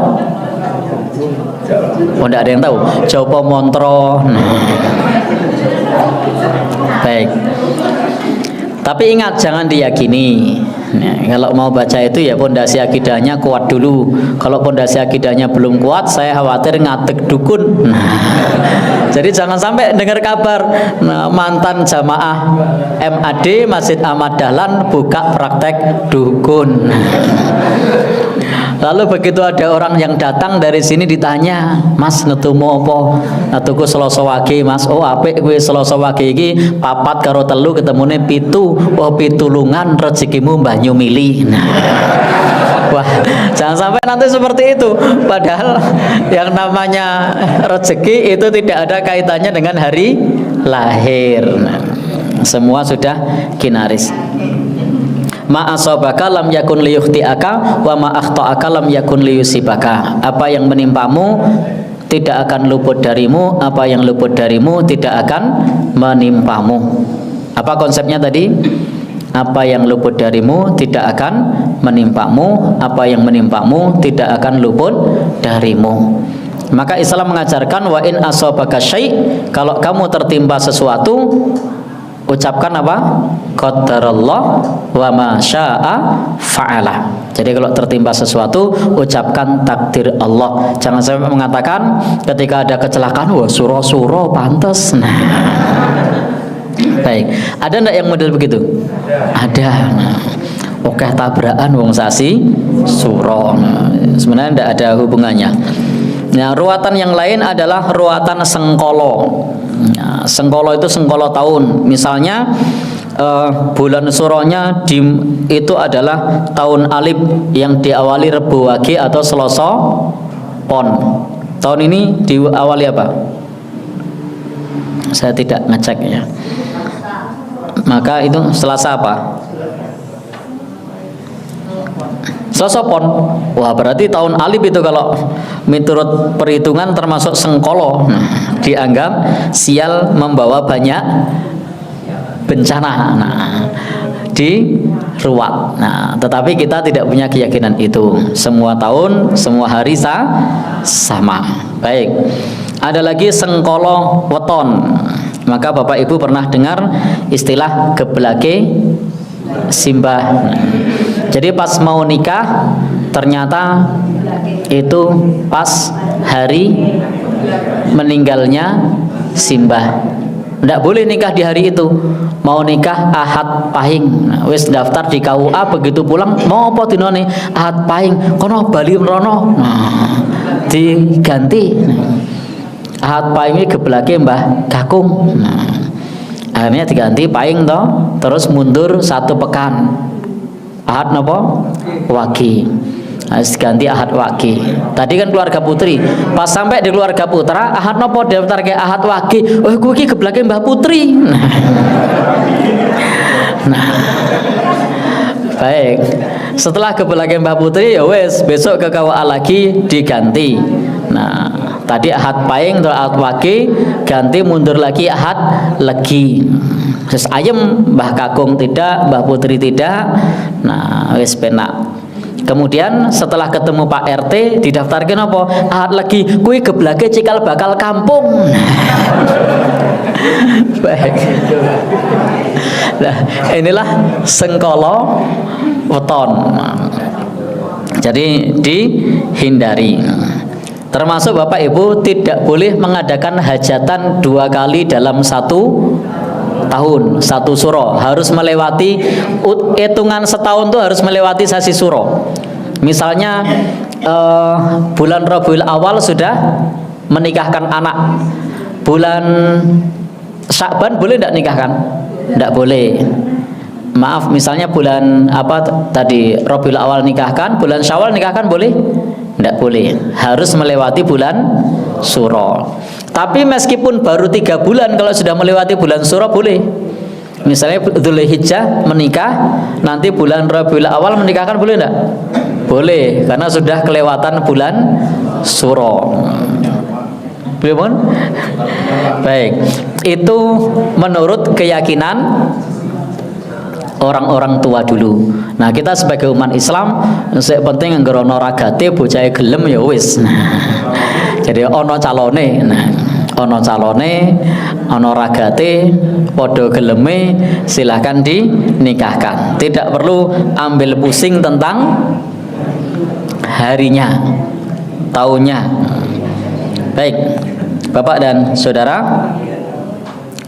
Oh, tidak ada yang tahu. Jopo montro, nah. Baik. Tapi ingat, jangan diyakini. Nah, kalau mau baca itu ya pondasi akidahnya kuat dulu. Kalau pondasi akidahnya belum kuat, saya khawatir ngatek dukun. Nah, jadi jangan sampai dengar kabar mantan jamaah MAD Masjid Ahmad Dahlan buka praktek dukun. Lalu begitu ada orang yang datang dari sini ditanya, Mas netumu apa? Natuku Selasa Wage, Mas. Oh apik kowe Selasa Wage iki papat karo telu ketemune pitu. Oh pitulungan rezekimu Mbah Nyumili. Nah. Wah, jangan sampai nanti seperti itu. Padahal yang namanya rezeki itu tidak ada kaitannya dengan hari lahir. Nah, semua sudah kinaris. Ma asabaka lam yakun liyukhti'aka wa ma akhta'aka lam yakun liyusibaka. Apa yang menimpamu tidak akan luput darimu, apa yang luput darimu tidak akan menimpamu. Apa konsepnya tadi? Apa yang luput darimu tidak akan menimpamu, apa yang menimpamu tidak akan luput darimu. Maka Islam mengajarkan wa in asabaka syai', kalau kamu tertimpa sesuatu, ucapkan apa? Qadarallah wa ma syaa fa'ala. Jadi kalau tertimpa sesuatu, ucapkan takdir Allah. Jangan sampai mengatakan ketika ada kecelakaan, wah suro-suro pantes. Nah, baik. Ada enggak yang model begitu? Ada. Nah, oke tabrakan wong sasi suro. Nah, sebenarnya enggak ada hubungannya. Nah, ruatan yang lain adalah ruatan sengkolo. Nah, sengkolo itu sengkolo tahun. Misalnya bulan suronya itu adalah tahun alif yang diawali Rebu Wage atau Selasa Pon. Tahun ini diawali apa? Saya tidak ngecek ya. Maka itu Selasa apa? Selasa Pon. Wah, berarti tahun alif itu kalau menurut perhitungan termasuk sengkolo. Nah, dianggap sial membawa banyak bencana. Nah, diruat. Nah, tetapi kita tidak punya keyakinan itu. Semua tahun, semua hari sama. Baik. Ada lagi sengkolo weton. Maka Bapak Ibu pernah dengar istilah geblake simbah. Jadi pas mau nikah ternyata itu pas hari meninggalnya simbah. Tidak boleh nikah di hari itu. Mau nikah Ahad Pahing. Nah, wis daftar di KUA, begitu pulang mau apa dinone Ahad Pahing. Kono Bali merono. Nah, diganti. Ahad Pahing ini geblake Mbah Kakung. Nah, akhirnya diganti Pahing toh, terus mundur 1 pekan. Ahad napa? Wage. Nah, ganti Ahad Wage. Tadi kan keluarga putri. Pas sampai di keluarga putra, Ahad nopo daftar ke Ahad Wage. Oh, gue iki geblake Mbah Putri. Nah. Baik. Setelah geblake Mbah Putri ya wes, besok ke KUA lagi diganti. Nah, tadi Ahad Pahing atau Ahad Wage, ganti mundur lagi Ahad Legi. Terus ayem Mbah Kakung tidak, Mbah Putri tidak. Nah, wes penak. Kemudian setelah ketemu Pak RT didaftarkan apa? Ahad lagi, kui geblake cikal bakal kampung. Baik. Nah, inilah sengkolo weton. Jadi dihindari. Termasuk Bapak Ibu tidak boleh mengadakan hajatan 2 kali dalam 1 tahun, 1 suro. Harus melewati hitungan setahun tuh harus melewati sasi suro. Misalnya bulan Rabiul Awal sudah menikahkan anak, bulan Sya'ban boleh tidak nikahkan? Tidak boleh. Maaf, misalnya bulan apa tadi Rabiul Awal nikahkan, bulan Syawal nikahkan boleh? Tidak boleh. Harus melewati bulan Suro. Tapi meskipun baru 3 bulan, kalau sudah melewati bulan Suro boleh. Misalnya Dzulhijjah menikah, nanti bulan Rabiul Awal menikahkan boleh tidak? Boleh, karena sudah kelewatan bulan Suro. Belum? Baik. Itu menurut keyakinan orang-orang tua dulu. Nah, kita sebagai umat Islam sing penting nggerono ragate bocahe gelem ya wis. Nah, jadi ono calone. Nah, ono calone, ono ragate padha geleme, silahkan dinikahkan. Tidak perlu ambil pusing tentang harinya, tahunnya. Baik, Bapak dan Saudara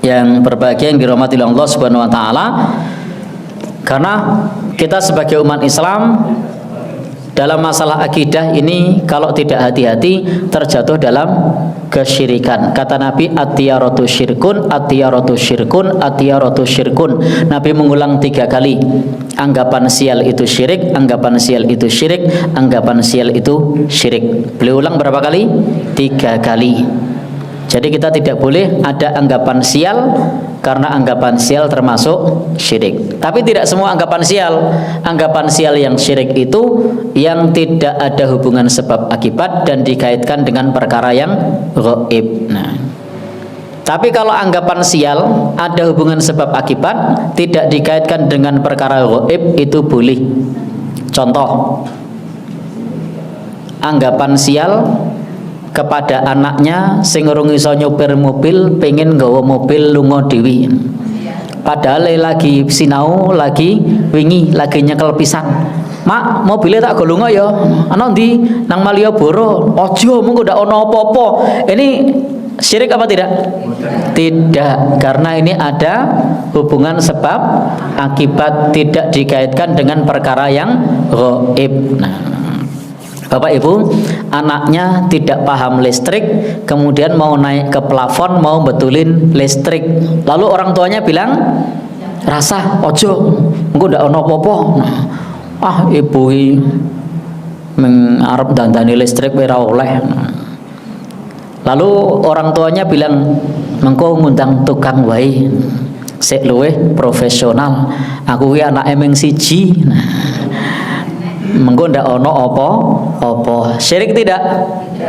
yang berbahagia yang dirahmati Allah Subhanahu wa taala. Karena kita sebagai umat Islam dalam masalah akidah ini kalau tidak hati-hati terjatuh dalam kesyirikan. Kata Nabi, at-tiyaratu syirkun, at-tiyaratu syirkun, at-tiyaratu syirkun. Nabi mengulang 3 kali. Anggapan sial itu syirik, anggapan sial itu syirik, anggapan sial itu syirik. Beliau ulang berapa kali? 3 kali. Jadi kita tidak boleh ada anggapan sial, karena anggapan sial termasuk syirik. Tapi tidak semua anggapan sial. Anggapan sial yang syirik itu yang tidak ada hubungan sebab akibat dan dikaitkan dengan perkara yang gaib. Nah, tapi kalau anggapan sial ada hubungan sebab akibat, tidak dikaitkan dengan perkara gaib, itu boleh. Contoh, anggapan sial kepada anaknya sing urung iso nyopir mobil pengen nggawa mobil lunga dhewe. Padahal lagi sinau, lagi wingi, lagi nyekel pisan. Mak, mobilnya tak go lunga ya. Ana ndi? Nang Malioboro. Aja, mengko ndak ana apa-apa. Ini syirik apa tidak? Tidak, karena ini ada hubungan sebab akibat, tidak dikaitkan dengan perkara yang gaib. Nah, Bapak Ibu, anaknya tidak paham listrik, kemudian mau naik ke plafon, mau betulin listrik. Lalu orang tuanya bilang, "Rasa ojo, engko ndak ono apa-apa." Nah, ibu arep dandani listrik ora oleh. Lalu orang tuanya bilang, "Mengko ngundang tukang wae. Sik luwih profesional. Aku ki anake mung siji." Nah, mengko ndak ono apa-apa. Syirik tidak?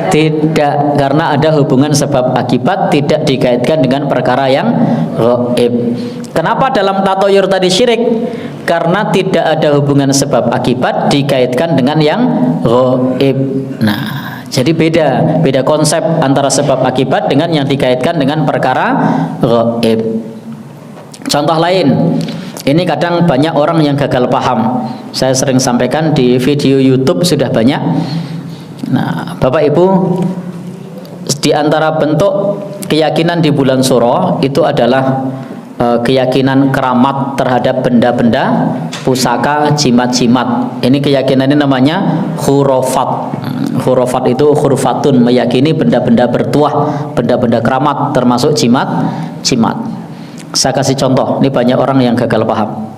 Tidak, karena ada hubungan sebab akibat, tidak dikaitkan dengan perkara yang gaib. Kenapa dalam tatoyur tadi syirik? Karena tidak ada hubungan sebab akibat dikaitkan dengan yang ghaib. Nah, jadi beda konsep antara sebab akibat dengan yang dikaitkan dengan perkara ghaib. Contoh lain, ini kadang banyak orang yang gagal paham. Saya sering sampaikan di video YouTube sudah banyak. Nah, Bapak Ibu, di antara bentuk keyakinan di bulan Suro itu adalah keyakinan keramat terhadap benda-benda pusaka, jimat-jimat. Ini keyakinan ini namanya khurafat. Khurafat itu khurfatun, meyakini benda-benda bertuah, benda-benda keramat termasuk jimat-jimat. Saya kasih contoh, ini banyak orang yang gagal paham.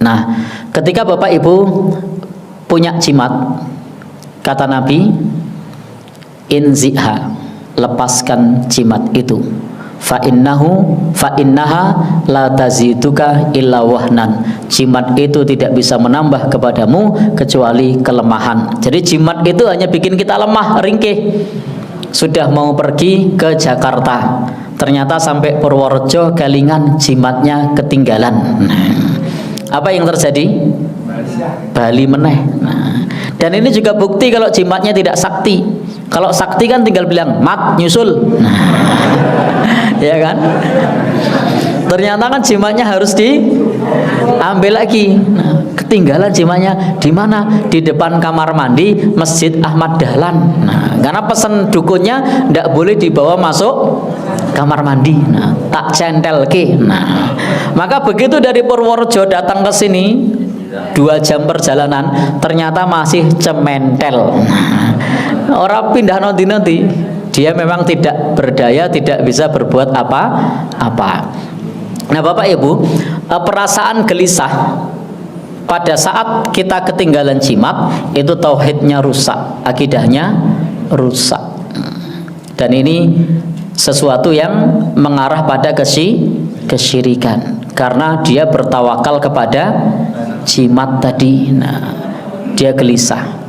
Nah, ketika Bapak Ibu punya jimat, kata Nabi, inziha, lepaskan jimat itu. Fa innaha la taziduka illa wahnan. Jimat itu tidak bisa menambah kepadamu kecuali kelemahan. Jadi jimat itu hanya bikin kita lemah, ringkih. Sudah mau pergi ke Jakarta, ternyata sampai Purworejo Galingan jimatnya ketinggalan. Nah, apa yang terjadi? Bali meneh. Nah, dan ini juga bukti kalau jimatnya tidak sakti. Kalau sakti kan tinggal bilang mat nyusul. Nah, ya kan? Ternyata kan jimatnya harus diambil lagi. Nah, ketinggalan jimatnya di mana? Di depan kamar mandi Masjid Ahmad Dahlan. Nah, karena pesan dukunnya tidak boleh dibawa masuk kamar mandi. Nah, tak centel ke. Nah, maka begitu dari Purworejo datang ke sini 2 jam perjalanan, ternyata masih cementel. Nah, orang pindah nanti, dia memang tidak berdaya, tidak bisa berbuat apa-apa. Nah, Bapak Ibu, perasaan gelisah pada saat kita ketinggalan jimat itu tauhidnya rusak, akidahnya rusak. Dan ini sesuatu yang mengarah pada kesyirikan karena dia bertawakal kepada jimat tadi. Nah, dia gelisah.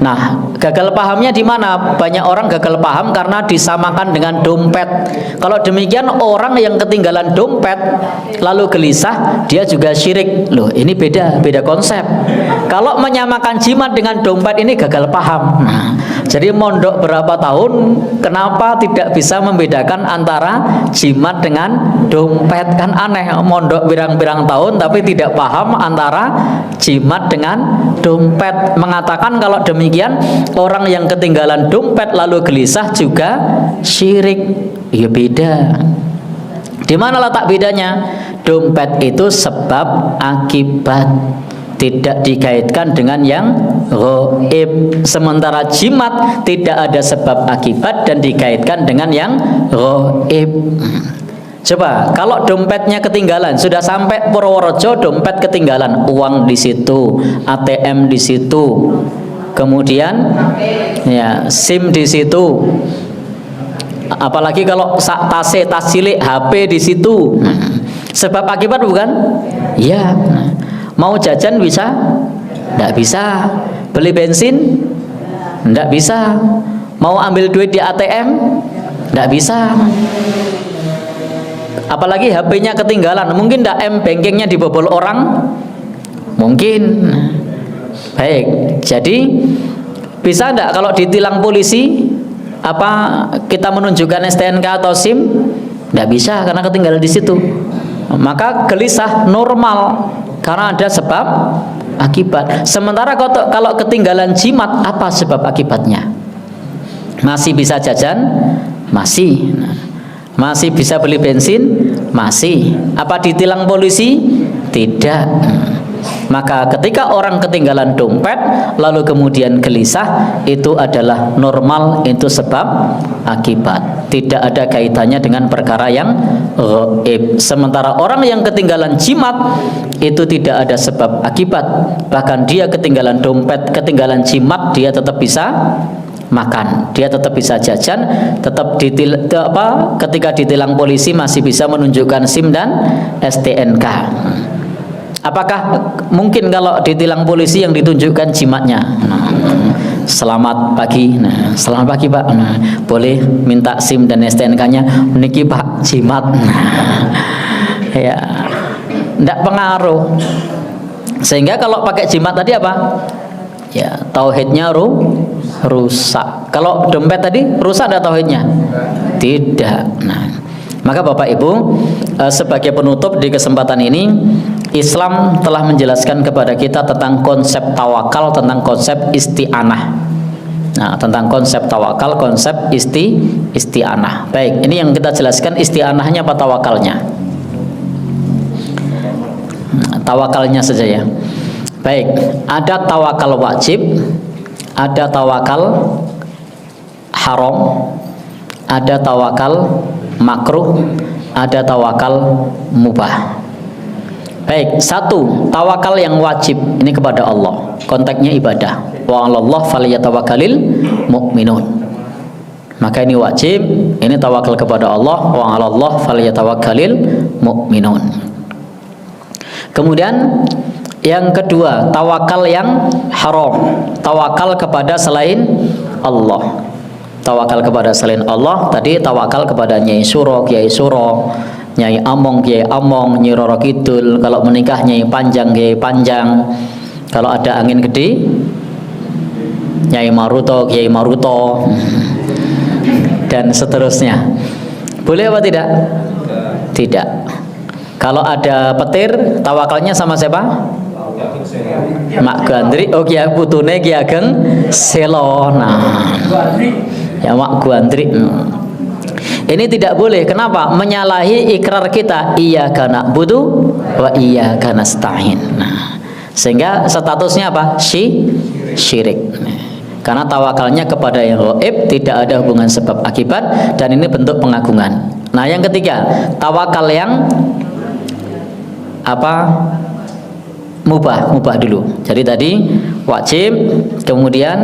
Nah, gagal pahamnya di mana? Banyak orang gagal paham karena disamakan dengan dompet. Kalau demikian, orang yang ketinggalan dompet lalu gelisah, dia juga syirik. Loh, ini beda konsep. Kalau menyamakan jimat dengan dompet ini gagal paham. Nah, jadi mondok berapa tahun, kenapa tidak bisa membedakan antara jimat dengan dompet? Kan aneh, mondok birang-birang tahun tapi tidak paham antara jimat dengan dompet. Mengatakan kalau demikian orang yang ketinggalan dompet lalu gelisah juga syirik. Ya beda. Di mana letak bedanya? Dompet itu sebab akibat, tidak dikaitkan dengan yang ghaib. Sementara jimat tidak ada sebab akibat dan dikaitkan dengan yang ghaib. Coba kalau dompetnya ketinggalan, sudah sampai Purworejo dompet ketinggalan, uang di situ, ATM di situ, kemudian ya SIM di situ. Apalagi kalau tas cilik, HP di situ. Sebab akibat bukan? Ya. Mau jajan bisa? Tidak bisa. Beli bensin? Tidak bisa. Mau ambil duit di ATM? Tidak bisa. Apalagi HP-nya ketinggalan, mungkin tidak M-bankingnya dibobol orang? Mungkin. Baik, jadi bisa tidak kalau ditilang polisi, apa kita menunjukkan STNK atau SIM? Tidak bisa karena ketinggalan di situ. Maka gelisah normal karena ada sebab akibat. Sementara kalau ketinggalan jimat, apa sebab akibatnya? Masih bisa jajan? Masih. Masih bisa beli bensin? Masih. Apa ditilang polisi? Tidak. Maka ketika orang ketinggalan dompet lalu kemudian gelisah, itu adalah normal, itu sebab akibat, tidak ada kaitannya dengan perkara yang ghaib. Sementara orang yang ketinggalan jimat itu tidak ada sebab akibat, bahkan dia ketinggalan dompet, ketinggalan jimat, dia tetap bisa makan, dia tetap bisa jajan, tetap ketika ditilang polisi masih bisa menunjukkan SIM dan STNK. Apakah mungkin kalau ditilang polisi yang ditunjukkan jimatnya? Selamat pagi. Nah, selamat pagi Pak. Nah, boleh minta SIM dan STNK-nya? Niki Pak, jimat. Ya, tidak pengaruh. Sehingga kalau pakai jimat tadi apa? Ya, tauhidnya rusak. Kalau dompet tadi rusak ada tauhidnya? Tidak. Nah, maka Bapak Ibu, sebagai penutup di kesempatan ini, Islam telah menjelaskan kepada kita tentang konsep tawakal, tentang konsep isti'anah. Nah, tentang konsep tawakal, konsep isti'anah. Baik, ini yang kita jelaskan, isti'anahnya apa tawakalnya? Tawakalnya saja ya. Baik, ada tawakal wajib, ada tawakal haram, ada tawakal makruh, ada tawakal mubah. Baik, satu, tawakal yang wajib ini kepada Allah, konteksnya ibadah. Wa 'alallah falyatawakkalul mu'minun. Maka ini wajib, ini tawakal kepada Allah, wa 'alallah falyatawakkalul mu'minun. Kemudian yang kedua, tawakal yang haram, tawakal kepada selain Allah. Tawakal kepada selain Allah tadi tawakal kepada Nyai Suro, Kiai Suro, Nyai Among, Kiai Among, Nyi Roro Kidul, kalau menikah Nyai Panjang, Kiai Panjang, kalau ada angin gede Nyai Maruto, Kiai Maruto, dan seterusnya. Boleh apa tidak? Tidak. Kalau ada petir, tawakalnya sama siapa? Mak Gandri, oh Ki putune Ki Ageng Selo. Nah, ya Mak Gandri. Ini tidak boleh. Kenapa? Menyalahi ikrar kita, iyyaka na'budu wa iyyaka nasta'in. Nah, sehingga statusnya apa? Syirik. Karena tawakalnya kepada yang gaib, tidak ada hubungan sebab akibat, dan ini bentuk pengagungan. Nah, yang ketiga, tawakal yang apa? Mubah dulu. Jadi tadi wajib, kemudian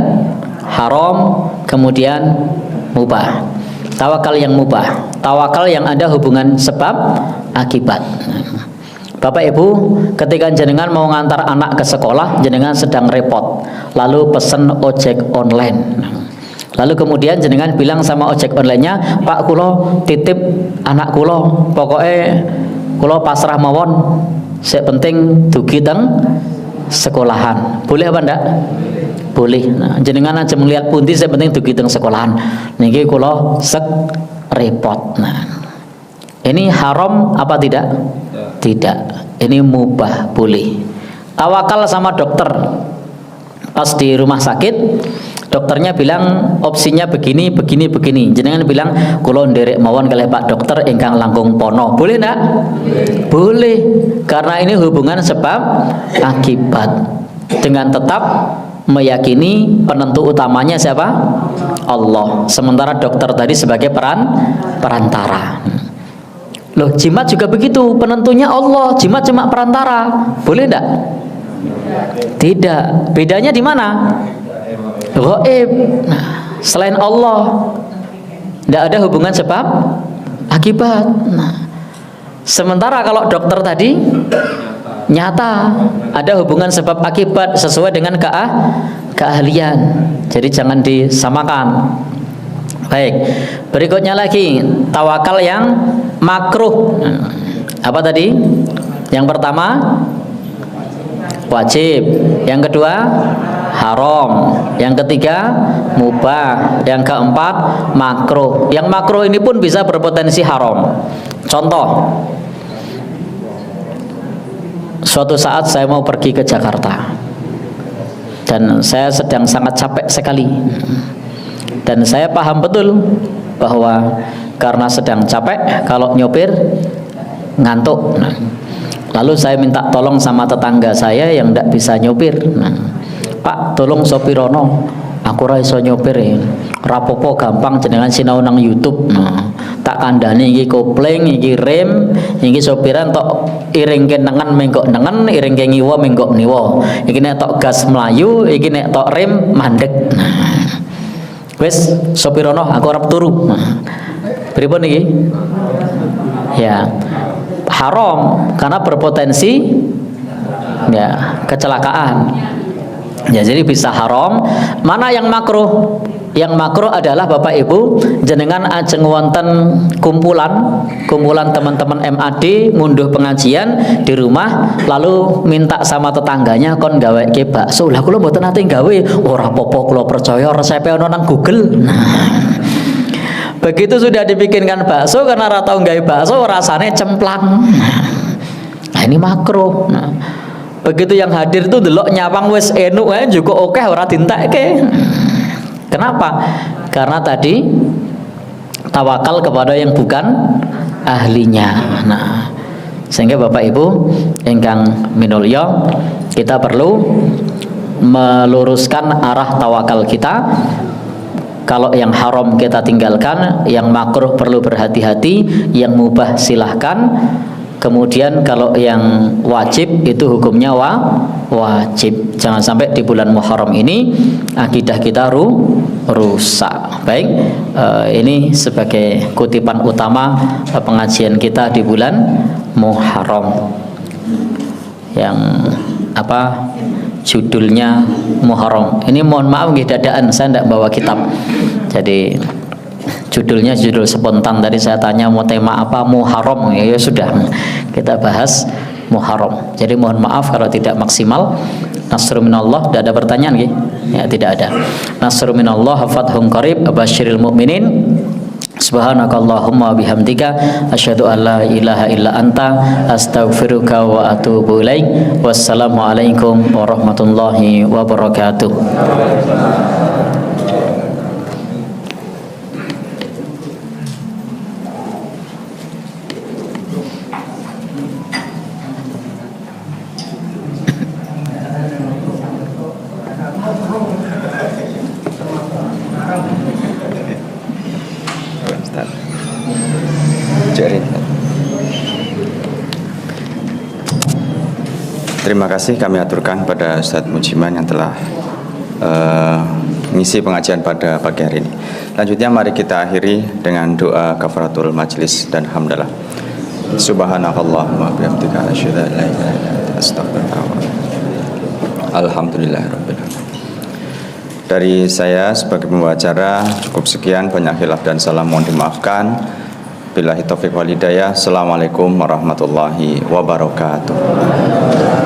haram, kemudian mubah. Tawakal yang mubah, tawakal yang ada hubungan sebab akibat. Bapak Ibu, ketika jenengan mau ngantar anak ke sekolah, jenengan sedang repot, lalu pesen ojek online. Lalu kemudian jenengan bilang sama ojek online-nya, Pak kulo titip anak kulo, pokoknya kulo pasrah mawon, sing penting dugi teng sekolahan. Boleh apa ndak? Boleh. Nah, jenengan aja melihat pundi sing penting dugi teng sekolahan. Niki kula sek repot. Nah, ini haram apa tidak? Tidak. Ini mubah, boleh. Tawakal sama dokter. Pas di rumah sakit, dokternya bilang opsinya begini. Jenengan bilang kula nderek mawon kalih Pak Dokter ingkang langkung pono. Boleh ndak? Boleh. Karena ini hubungan sebab akibat. Dengan tetap meyakini penentu utamanya siapa? Allah. Sementara dokter tadi sebagai perantara. Loh, jimat juga begitu, penentunya Allah, jimat cuma perantara. Boleh enggak? Tidak. Bedanya di mana? Gaib. Nah, selain Allah tidak ada hubungan sebab akibat. Nah, sementara kalau dokter tadi nyata ada hubungan sebab akibat sesuai dengan keahlian. Jadi jangan disamakan. Baik, berikutnya lagi tawakal yang makruh. Apa tadi? Yang pertama wajib, yang kedua haram, yang ketiga mubah, yang keempat makruh. Yang makruh ini pun bisa berpotensi haram. Contoh, suatu saat saya mau pergi ke Jakarta dan saya sedang sangat capek sekali, dan saya paham betul bahwa karena sedang capek kalau nyopir ngantuk. Nah, lalu saya minta tolong sama tetangga saya yang tidak bisa nyopir. Nah, Pak tolong sopirono, aku ra iso nyopir ya. Rapopo gampang jenengan sinau nang YouTube. Nah, tak kandhani iki kopling, iki rem, iki sopiran tok iringke nengen menggok nengen, iringke ngiwa menggok niwa. Iki nek tok gas melayu, iki nek tok rem mandek. Nah, wis sopirono aku arep turu. Nah, pripun iki? Ya, haram karena berpotensi ya kecelakaan. Ya, jadi bisa haram. Mana yang makruh? Yang makruh adalah Bapak Ibu jenengan ajeng wonten kumpulan teman-teman MAD ngunduh pengajian di rumah lalu minta sama tetangganya kon gaweke bakso. Lah kula mboten nate gawe, ora apa-apa kula percaya resepe ana nang Google. Nah, begitu sudah dibikinkan bakso karena ora tau gawe bakso rasane cemplang. Nah, ini makruh. Nah, begitu yang hadir itu delok nyawang wis enuk ae juga oke ora dintekke. Kenapa? Karena tadi tawakal kepada yang bukan ahlinya. Nah, sehingga Bapak Ibu ingkang minulya, kita perlu meluruskan arah tawakal kita. Kalau yang haram kita tinggalkan, yang makruh perlu berhati-hati, yang mubah silahkan. Kemudian kalau yang wajib itu hukumnya wajib. Jangan sampai di bulan Muharram ini akidah kita rusak. Baik, ini sebagai kutipan utama pengajian kita di bulan Muharram. Yang apa? Judulnya Muharram. Ini mohon maaf nggih dadaan saya tidak bawa kitab. Jadi judulnya judul spontan. Tadi saya tanya mau tema apa, Muharram, ya sudah kita bahas Muharram. Jadi mohon maaf kalau tidak maksimal. Nasrul minallah, tidak ada pertanyaan nggih? Ya, tidak ada. Nasrul minallah, fathun qarib, basyiril mu'minin. Subhanakallahumma bihamdika asyhadu an la ilaha illa anta astaghfiruka wa atubu ilaik. Wassalamualaikum warahmatullahi wabarakatuh. Terima kasih kami aturkan pada Ustadz Mujiman yang telah mengisi pengajian pada pagi hari ini. Selanjutnya mari kita akhiri dengan doa kafaratul majlis dan hamdalah. Subhanakallahumma bihamdika asyhadu an la ilaha illa anta astaghfiruka wa atubu ilaik. Alhamdulillahirabbil alamin. Dari saya sebagai pembacara cukup sekian, banyak khilaf dan salah mohon dimaafkan. Billahi taufiq wal hidayah. Assalamualaikum warahmatullahi wabarakatuh.